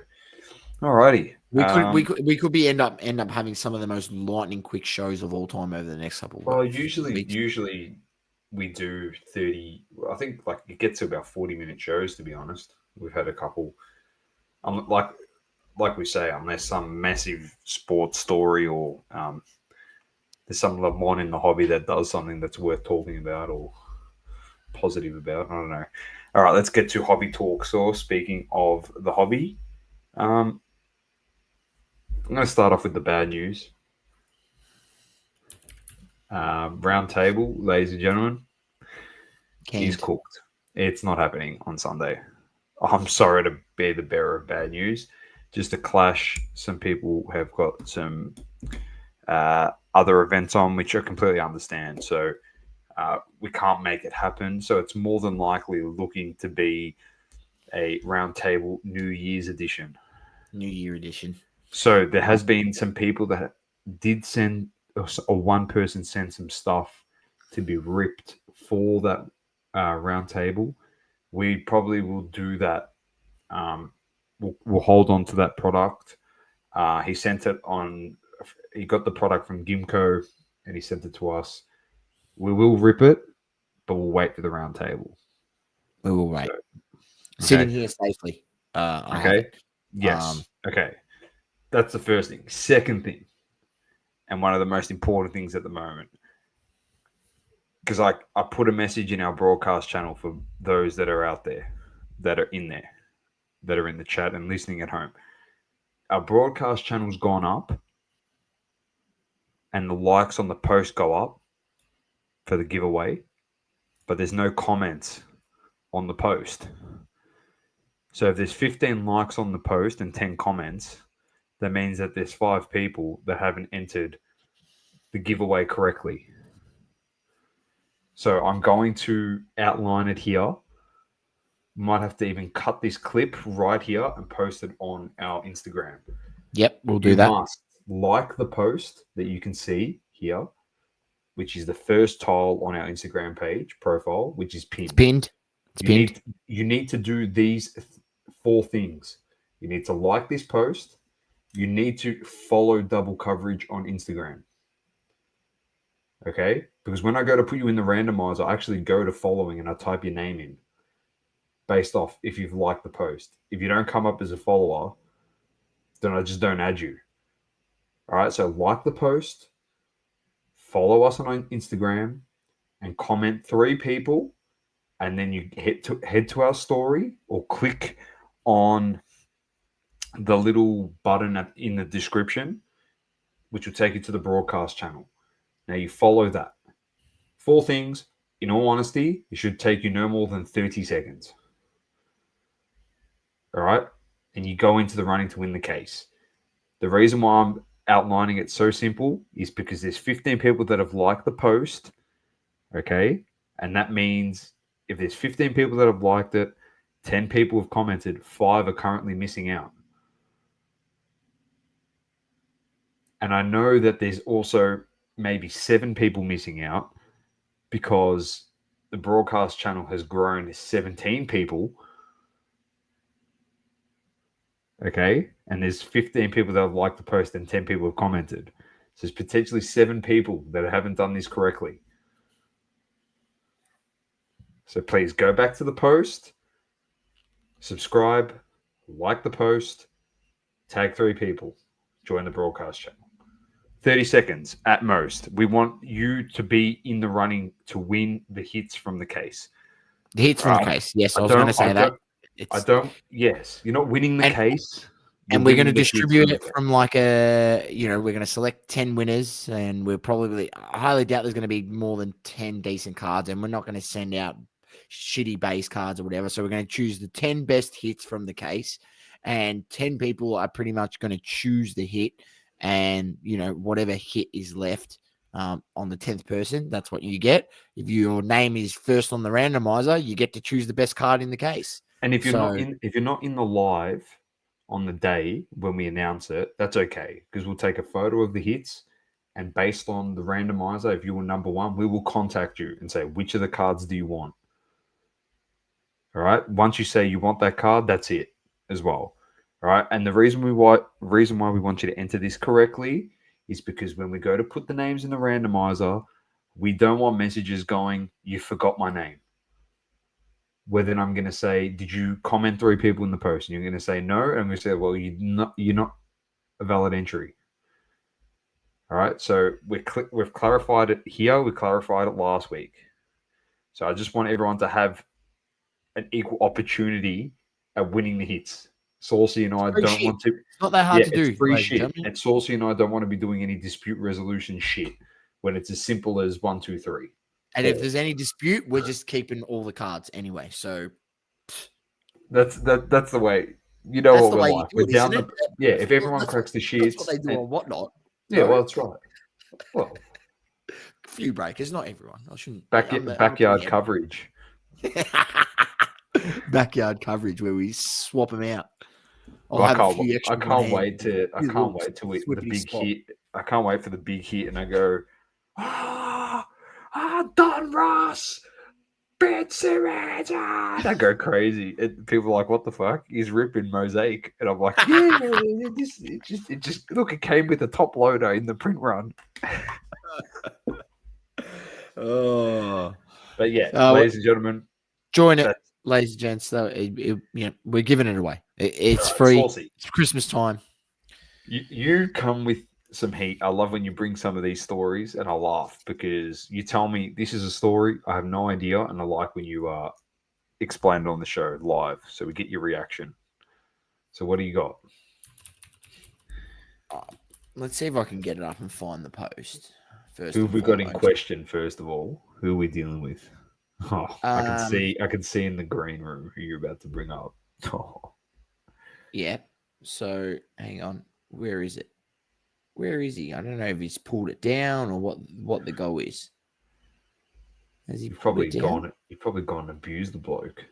alrighty. We could end up having some of the most lightning quick shows of all time over the next couple of weeks. Well, usually we do 30. I think it gets to about 40-minute shows. To be honest, we've had a couple. Like we say, unless some massive sports story or there's someone in the hobby that does something that's worth talking about or positive about. I don't know. All right, let's get to hobby talk. So, speaking of the hobby, I'm going to start off with the bad news. Round table, ladies and gentlemen, is cooked. It's not happening on Sunday. I'm sorry to be the bearer of bad news. Just a clash. Some people have got some other events on, which I completely understand. So we can't make it happen. So it's more than likely looking to be a roundtable New Year's edition. New Year edition. So there has been some people that did send, or one person sent some stuff to be ripped for that roundtable. We probably will do that. We'll hold on to that product. He sent it on he got the product from Gimco and he sent it to us. We will rip it, but we'll wait for the round table. We will wait. So, Sitting here safely. I have it. Yes. Okay. That's the first thing. Second thing, and one of the most important things at the moment, because I put a message in our broadcast channel for those that are out there, that are in there, that are in the chat and listening at home. Our broadcast channel's gone up and the likes on the post go up for the giveaway, but there's no comments on the post. So if there's 15 likes on the post and 10 comments, that means that there's 5 people that haven't entered the giveaway correctly. So I'm going to outline it here. Might have to even cut this clip right here and post it on our Instagram. Yep, we'll do that. You must like the post that you can see here, which is the first tile on our Instagram page profile, which is pinned. It's pinned. It's pinned. You need to do these 4 things. You need to like this post. You need to follow Double Coverage on Instagram. Okay? Because when I go to put you in the randomizer, I actually go to following and I type your name in based off if you've liked the post. If you don't come up as a follower, then I just don't add you. All right? So like the post, follow us on Instagram, and comment 3 people, and then you head to our story or click on the little button in the description, which will take you to the broadcast channel. Now you follow that. 4 things. In all honesty, it should take you no more than 30 seconds. All right? And you go into the running to win the case. The reason why I'm outlining it so simple is because there's 15 people that have liked the post. Okay? And that means if there's 15 people that have liked it, 10 people have commented, 5 are currently missing out. And I know that there's also maybe 7 people missing out because the broadcast channel has grown to 17 people. Okay? And there's 15 people that have liked the post and 10 people have commented. So there's potentially 7 people that haven't done this correctly. So please go back to the post, subscribe, like the post, tag 3 people, join the broadcast channel. 30 seconds at most. We want you to be in the running to win the hits from the case. The hits from the case. Yes, I was going to say that. Yes, you're not winning the case. And we're going to distribute it from like we're going to select 10 winners, and I highly doubt there's going to be more than 10 decent cards, and we're not going to send out shitty base cards or whatever. So we're going to choose the 10 best hits from the case, and 10 people are pretty much going to choose the hit, and whatever hit is left on the 10th person, that's what you get. If your name is first on the randomizer, you get to choose the best card in the case. And if you're not in the live on the day when we announce it, that's okay, because we'll take a photo of the hits, and based on the randomizer, if you were number 1, we will contact you and say, which of the cards do you want? All right. Once you say you want that card, that's it as well. All right. And the reason why we want you to enter this correctly is because when we go to put the names in the randomizer, we don't want messages going, you forgot my name. Where then I'm going to say, did you comment 3 people in the post? And you're going to say no. And we say, well, you're not a valid entry. All right. So we've clarified it here. We clarified it last week. So I just want everyone to have an equal opportunity at winning the hits. Saucy and I don't want to. It's not that hard to do. It's free shit. And Saucy and I don't want to be doing any dispute resolution shit when it's as simple as 1, 2, 3. And if there's any dispute, we're just keeping all the cards anyway. So that's the way. You know what we're like. We're down the if everyone cracks the shit. That's what they do on Whatnot. Yeah, well, that's right. Well, few breakers, not everyone. I shouldn't. Backyard coverage. Backyard coverage where we swap them out. I can't wait to the big hit. I can't wait for the big hit, and I go, done, Ross. Ben Simmons. I go crazy. People are like, what the fuck? He's ripping Mosaic. And I'm like, yeah, it just look, it came with a top loader in the print run. Oh. But yeah, ladies and gentlemen, join it, ladies and gents. Though, we're giving it away. It's free. Saucy. It's Christmas time. You come with some heat. I love when you bring some of these stories, and I laugh because you tell me this is a story. I have no idea, and I like when you explain it on the show live, so we get your reaction. So, what do you got? Let's see if I can get it up and find the post. Who have we got in question? First of all, who are we dealing with? Oh, I can see in the green room who you're about to bring up. Oh. Yeah. So hang on. Where is it? Where is he? I don't know if he's pulled it down or what the goal is. Has he You've probably gone and abused the bloke.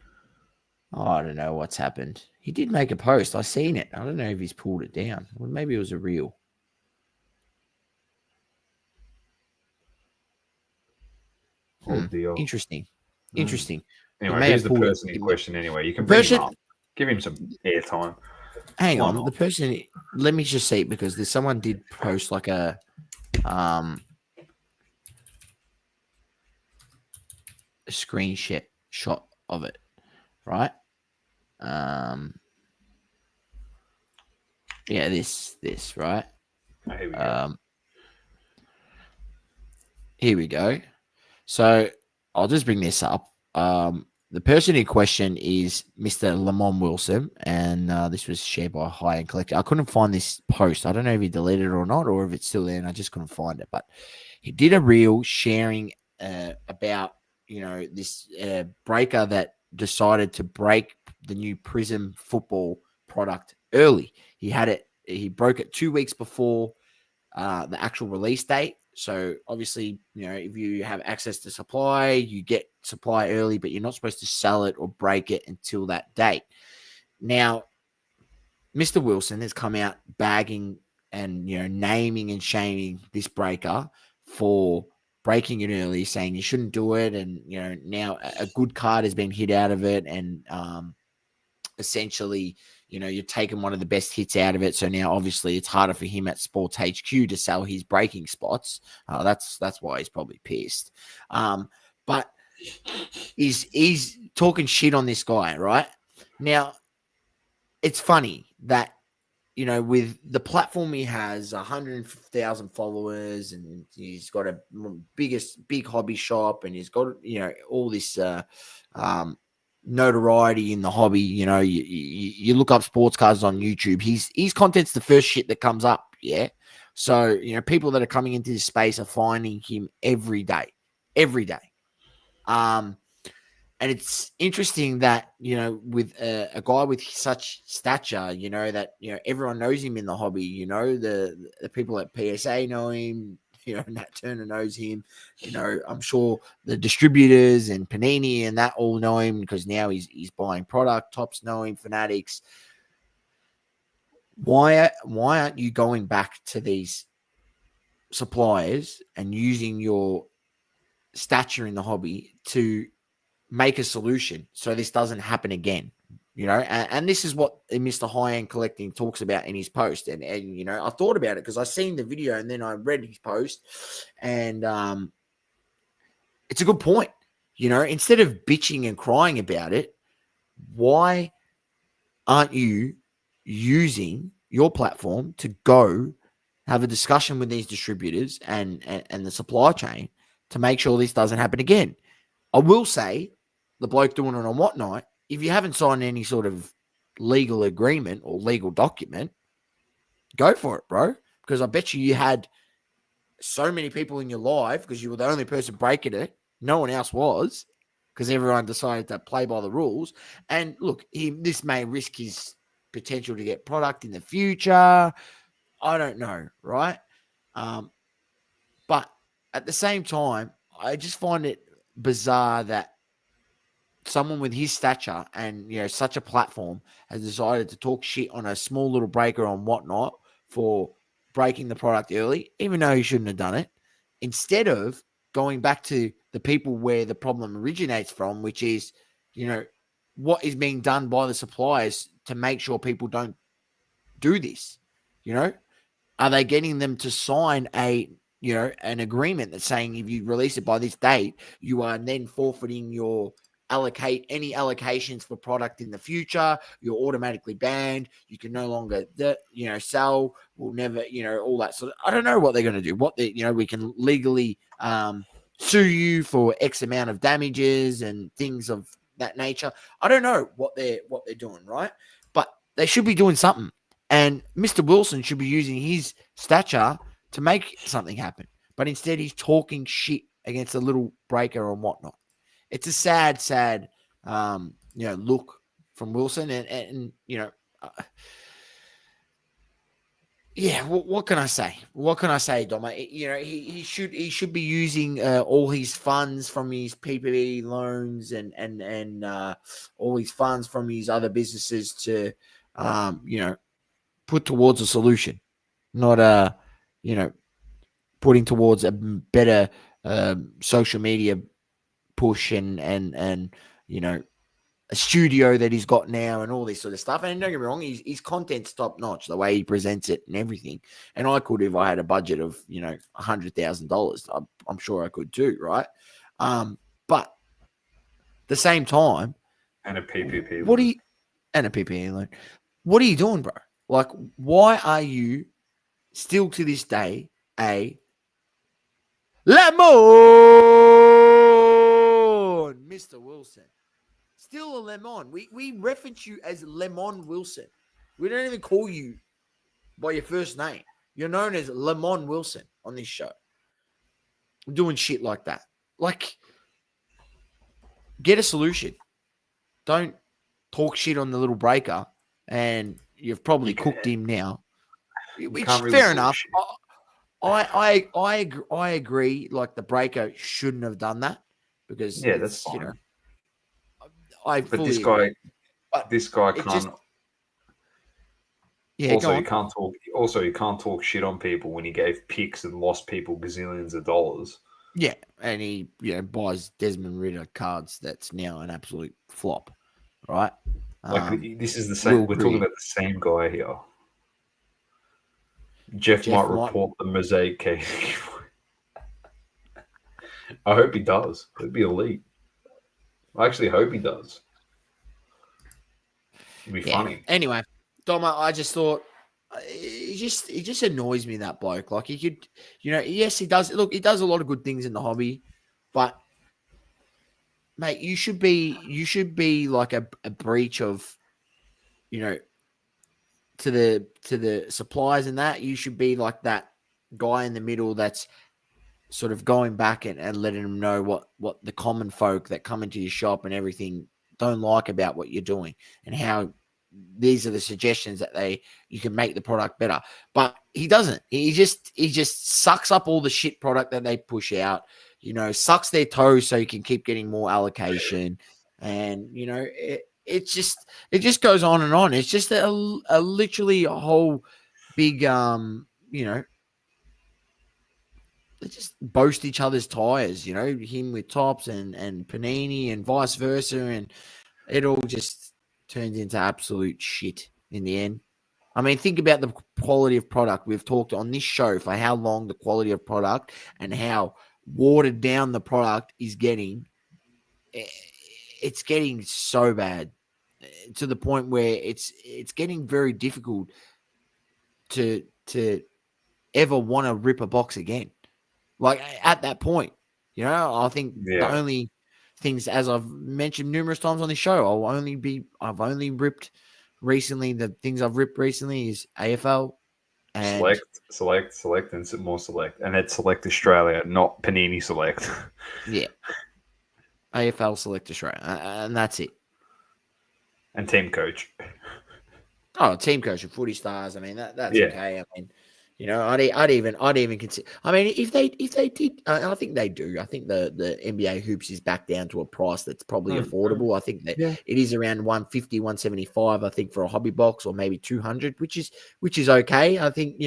Oh, I don't know what's happened. He did make a post. I seen it. I don't know if he's pulled it down. Well, maybe it was a reel. Oh dear. Interesting. Anyway, who's the person in question anyway? You can bring him up. Give him some airtime. Hang on. The person, let me just see, because someone did post like a screenshot of it, right? Yeah, this right. Here we go. Here we go. So I'll just bring this up. The person in question is Mr. Lamont Wilson, and this was shared by High and Collector. I couldn't find this post. I don't know if he deleted it or not, or if it's still there, and I just couldn't find it. But he did a reel sharing about this breaker that decided to break the new Prism football product early. He broke it 2 weeks before the actual release date. So obviously, if you have access to supply, you get supply early, but you're not supposed to sell it or break it until that date. Now, Mr. Wilson has come out bagging and naming and shaming this breaker for breaking it early, saying you shouldn't do it, and now a good card has been hit out of it, and essentially, you're taking one of the best hits out of it. So now, obviously, it's harder for him at Sports HQ to sell his breaking spots. That's why he's probably pissed. But he's talking shit on this guy, right? Now, it's funny that with the platform he has, 150,000 followers, and he's got a big hobby shop, and he's got all this notoriety in the hobby. You look up sports cars on YouTube. His content's the first shit that comes up. Yeah. So, people that are coming into this space are finding him every day. And it's interesting that, with a guy with such stature, that, everyone knows him in the hobby, the people at PSA know him, Nat Turner knows him, I'm sure the distributors and Panini and that all know him because now he's buying product. Tops know him, Fanatics. Why aren't you going back to these suppliers and using your stature in the hobby to make a solution so this doesn't happen again? And this is what Mr. High-End Collecting talks about in his post. And I thought about it because I seen the video and then I read his post, and it's a good point. Instead of bitching and crying about it, why aren't you using your platform to go have a discussion with these distributors and the supply chain to make sure this doesn't happen again? I will say, the bloke doing it on Whatnot, if you haven't signed any sort of legal agreement or legal document, go for it, bro. Because I bet you had so many people in your life because you were the only person breaking it. No one else was, because everyone decided to play by the rules. And look, this may risk his potential to get product in the future. I don't know, right? But at the same time, I just find it bizarre that someone with his stature and such a platform has decided to talk shit on a small little breaker on Whatnot for breaking the product early, even though he shouldn't have done it, instead of going back to the people where the problem originates from, which is, what is being done by the suppliers to make sure people don't do this. Are they getting them to sign an agreement that's saying if you release it by this date, you are then forfeiting your any allocations for product in the future. You're automatically banned. You can no longer, sell. We'll never, all that sort of. I don't know what they're going to do. We can legally sue you for X amount of damages and things of that nature. I don't know what they're doing, right? But they should be doing something. And Mr. Wilson should be using his stature to make something happen. But instead, he's talking shit against a little breaker and whatnot. It's a sad, look from Wilson. And what can I say? What can I say, Dom? He should be using all his funds from his PPP loans and all his funds from his other businesses to, put towards a solution, not putting towards a better social media push and a studio that he's got now and all this sort of stuff. And don't get me wrong, his content's top notch, the way he presents it and everything. And I could, if I had a budget of $100,000, I'm sure I could too, right? But at the same time, and a PPP loan. What are you doing, bro? Like, why are you still to this day a lemon, Mr. Wilson? Still a lemon. We reference you as Lemon Wilson. We don't even call you by your first name. You're known as Lemon Wilson on this show. Doing shit like that. Like, get a solution. Don't talk shit on the little breaker, and you've probably cooked him now. Which is fair enough. I agree. Like, the breaker shouldn't have done that because that's fine. This guy can't. Just, you can't talk shit on people when he gave picks and lost people gazillions of dollars. Yeah, and he buys Desmond Ritter cards. That's now an absolute flop, right? This is the same. We're talking about the same guy here. Jeff might report the mosaic case. I hope he does. It'd be elite. I actually hope he does. It'd be funny. Anyway, Dom, I just thought it just annoys me, that bloke. Like, he could, yes, he does. Look, he does a lot of good things in the hobby, but mate, you should be like a breach of, to the suppliers and that. You should be like that guy in the middle that's sort of going back and letting them know what the common folk that come into your shop and everything don't like about what you're doing, and how these are the suggestions that you can make the product better. But he doesn't. He just sucks up all the shit product that they push out, sucks their toes so you can keep getting more allocation. And, it just goes on and on. It's just literally a whole big, they just boast each other's tires, him with Tops and Panini and vice versa. And it all just turns into absolute shit in the end. I mean, think about the quality of product. We've talked on this show for how long the quality of product and how watered down the product is getting. It's getting so bad to the point where it's getting very difficult to ever want to rip a box again. Like, at that point, I think the only things, as I've mentioned numerous times on this show, I've only ripped recently. The things I've ripped recently is AFL and select, and some more select, and it's Select Australia, not Panini Select. Yeah, AFL Select Australia, and that's it. And Team Coach. Oh, Team Coach and Footy Stars. I mean, that's okay. I mean, I'd even consider. I mean, if they did, I think they do. I think the NBA hoops is back down to a price that's probably affordable. I think that it is around 150, 175. I think for a hobby box, or maybe 200, which is okay. I think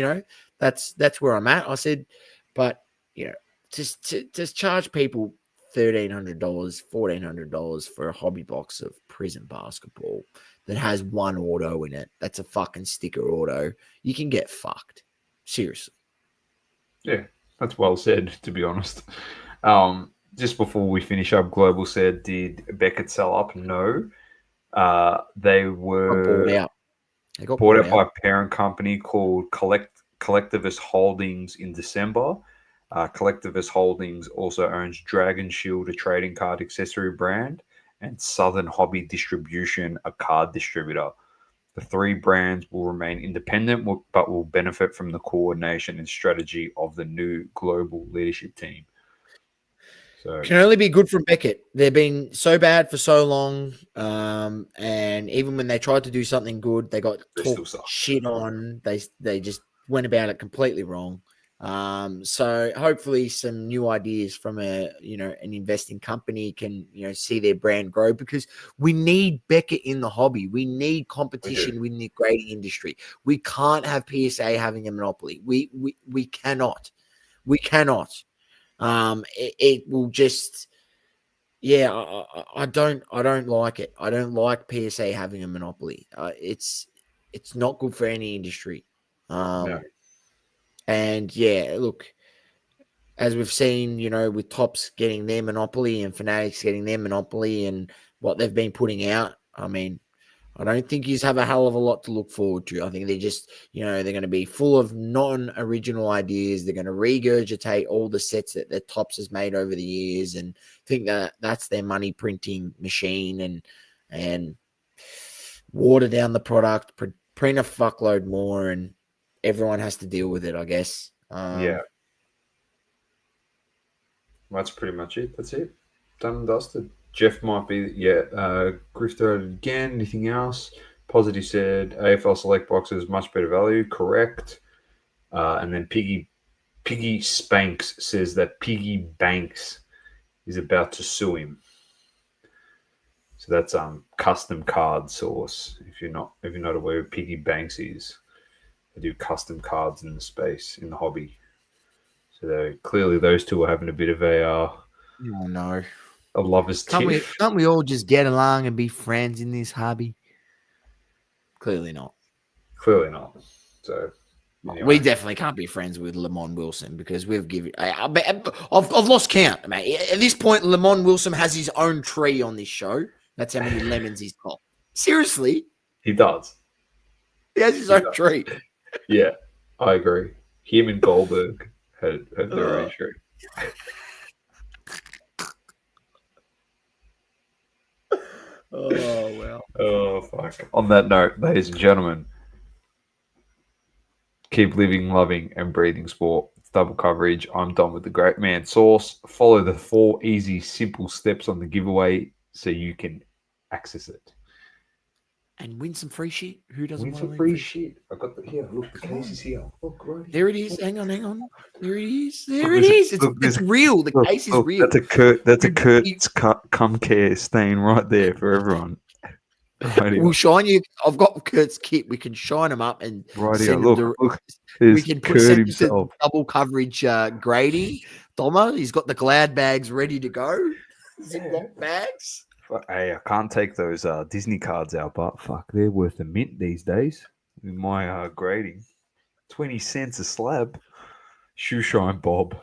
that's where I'm at. I said, but just charge people $1,300, $1,400 for a hobby box of prison basketball that has one auto in it. That's a fucking sticker auto. You can get fucked. Seriously. Yeah, that's well said, to be honest. Just before we finish up, Global said, did Beckett sell up? No. They were Bought out. They got bought bought out by out. a parent company called Collectivist Holdings in December. Collectivist Holdings also owns Dragon Shield, a trading card accessory brand, and Southern Hobby Distribution, a card distributor. The three brands will remain independent, but will benefit from the coordination and strategy of the new global leadership team. So Can only be good from Beckett. They've been so bad for so long, and even when they tried to do something good, they got they still talked suck. shit on. They just went about it completely wrong. So hopefully some new ideas from an investing company can see their brand grow, because we need Beckett in the hobby. We need competition within the grading industry. We can't have PSA having a monopoly. We cannot. We cannot. It will just, I don't like it. I don't like PSA having a monopoly. It's not good for any industry. No. And look, as we've seen, with Topps getting their monopoly and Fanatics getting their monopoly and what they've been putting out, I mean, I don't think you have a hell of a lot to look forward to. I think they're just, they're going to be full of non-original ideas. They're going to regurgitate all the sets that Topps has made over the years, and think that that's their money printing machine, and water down the product, print a fuckload more, and everyone has to deal with it, I guess. That's pretty much it. That's it. Done and dusted. Jeff might be, grifter again. Anything else? Positive said AFL Select Boxes, much better value. Correct. And then Piggy Spanks says that Piggy Banks is about to sue him. So that's custom card source. If you're not aware of Piggy Banks is, they do custom cards in the space, in the hobby. So clearly those two are having a bit of a no. a lover's tiff. Can't we all just get along and be friends in this hobby? Clearly not. Clearly not. So anyway. We definitely can't be friends with Lamont Wilson, because we've given. I've lost count, mate. At this point, Lamont Wilson has his own tree on this show. That's how many lemons he's got. Seriously, he does. He has his own tree. Yeah, I agree. Him and Goldberg had their own tree. Oh, well. Oh, fuck. On that note, ladies and gentlemen, keep living, loving, and breathing sport. It's double coverage. I'm Dom with the Great Man Sauce. Follow the 4 easy, simple steps on the giveaway so you can access it. And win some free shit. Who doesn't win want to some free shit? I got the here. Look, the case is here. Look, right here. There it is. Hang on. There it is. It's real. The case is real. That's a Kurt's cum care stain right there for everyone. We'll shine you. I've got Kurt's kit. We can shine them up and send them. Look, we can send himself double coverage grading. Doma, he's got the Glad bags ready to go. Ziploc bags. Hey, I can't take those Disney cards out, but fuck, they're worth a mint these days. In my grading, 20 cents a slab. Shoe shine, Bob.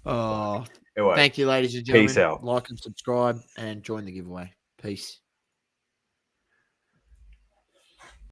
Oh, anyway, thank you, ladies and gentlemen. Peace out. Like and subscribe and join the giveaway. Peace.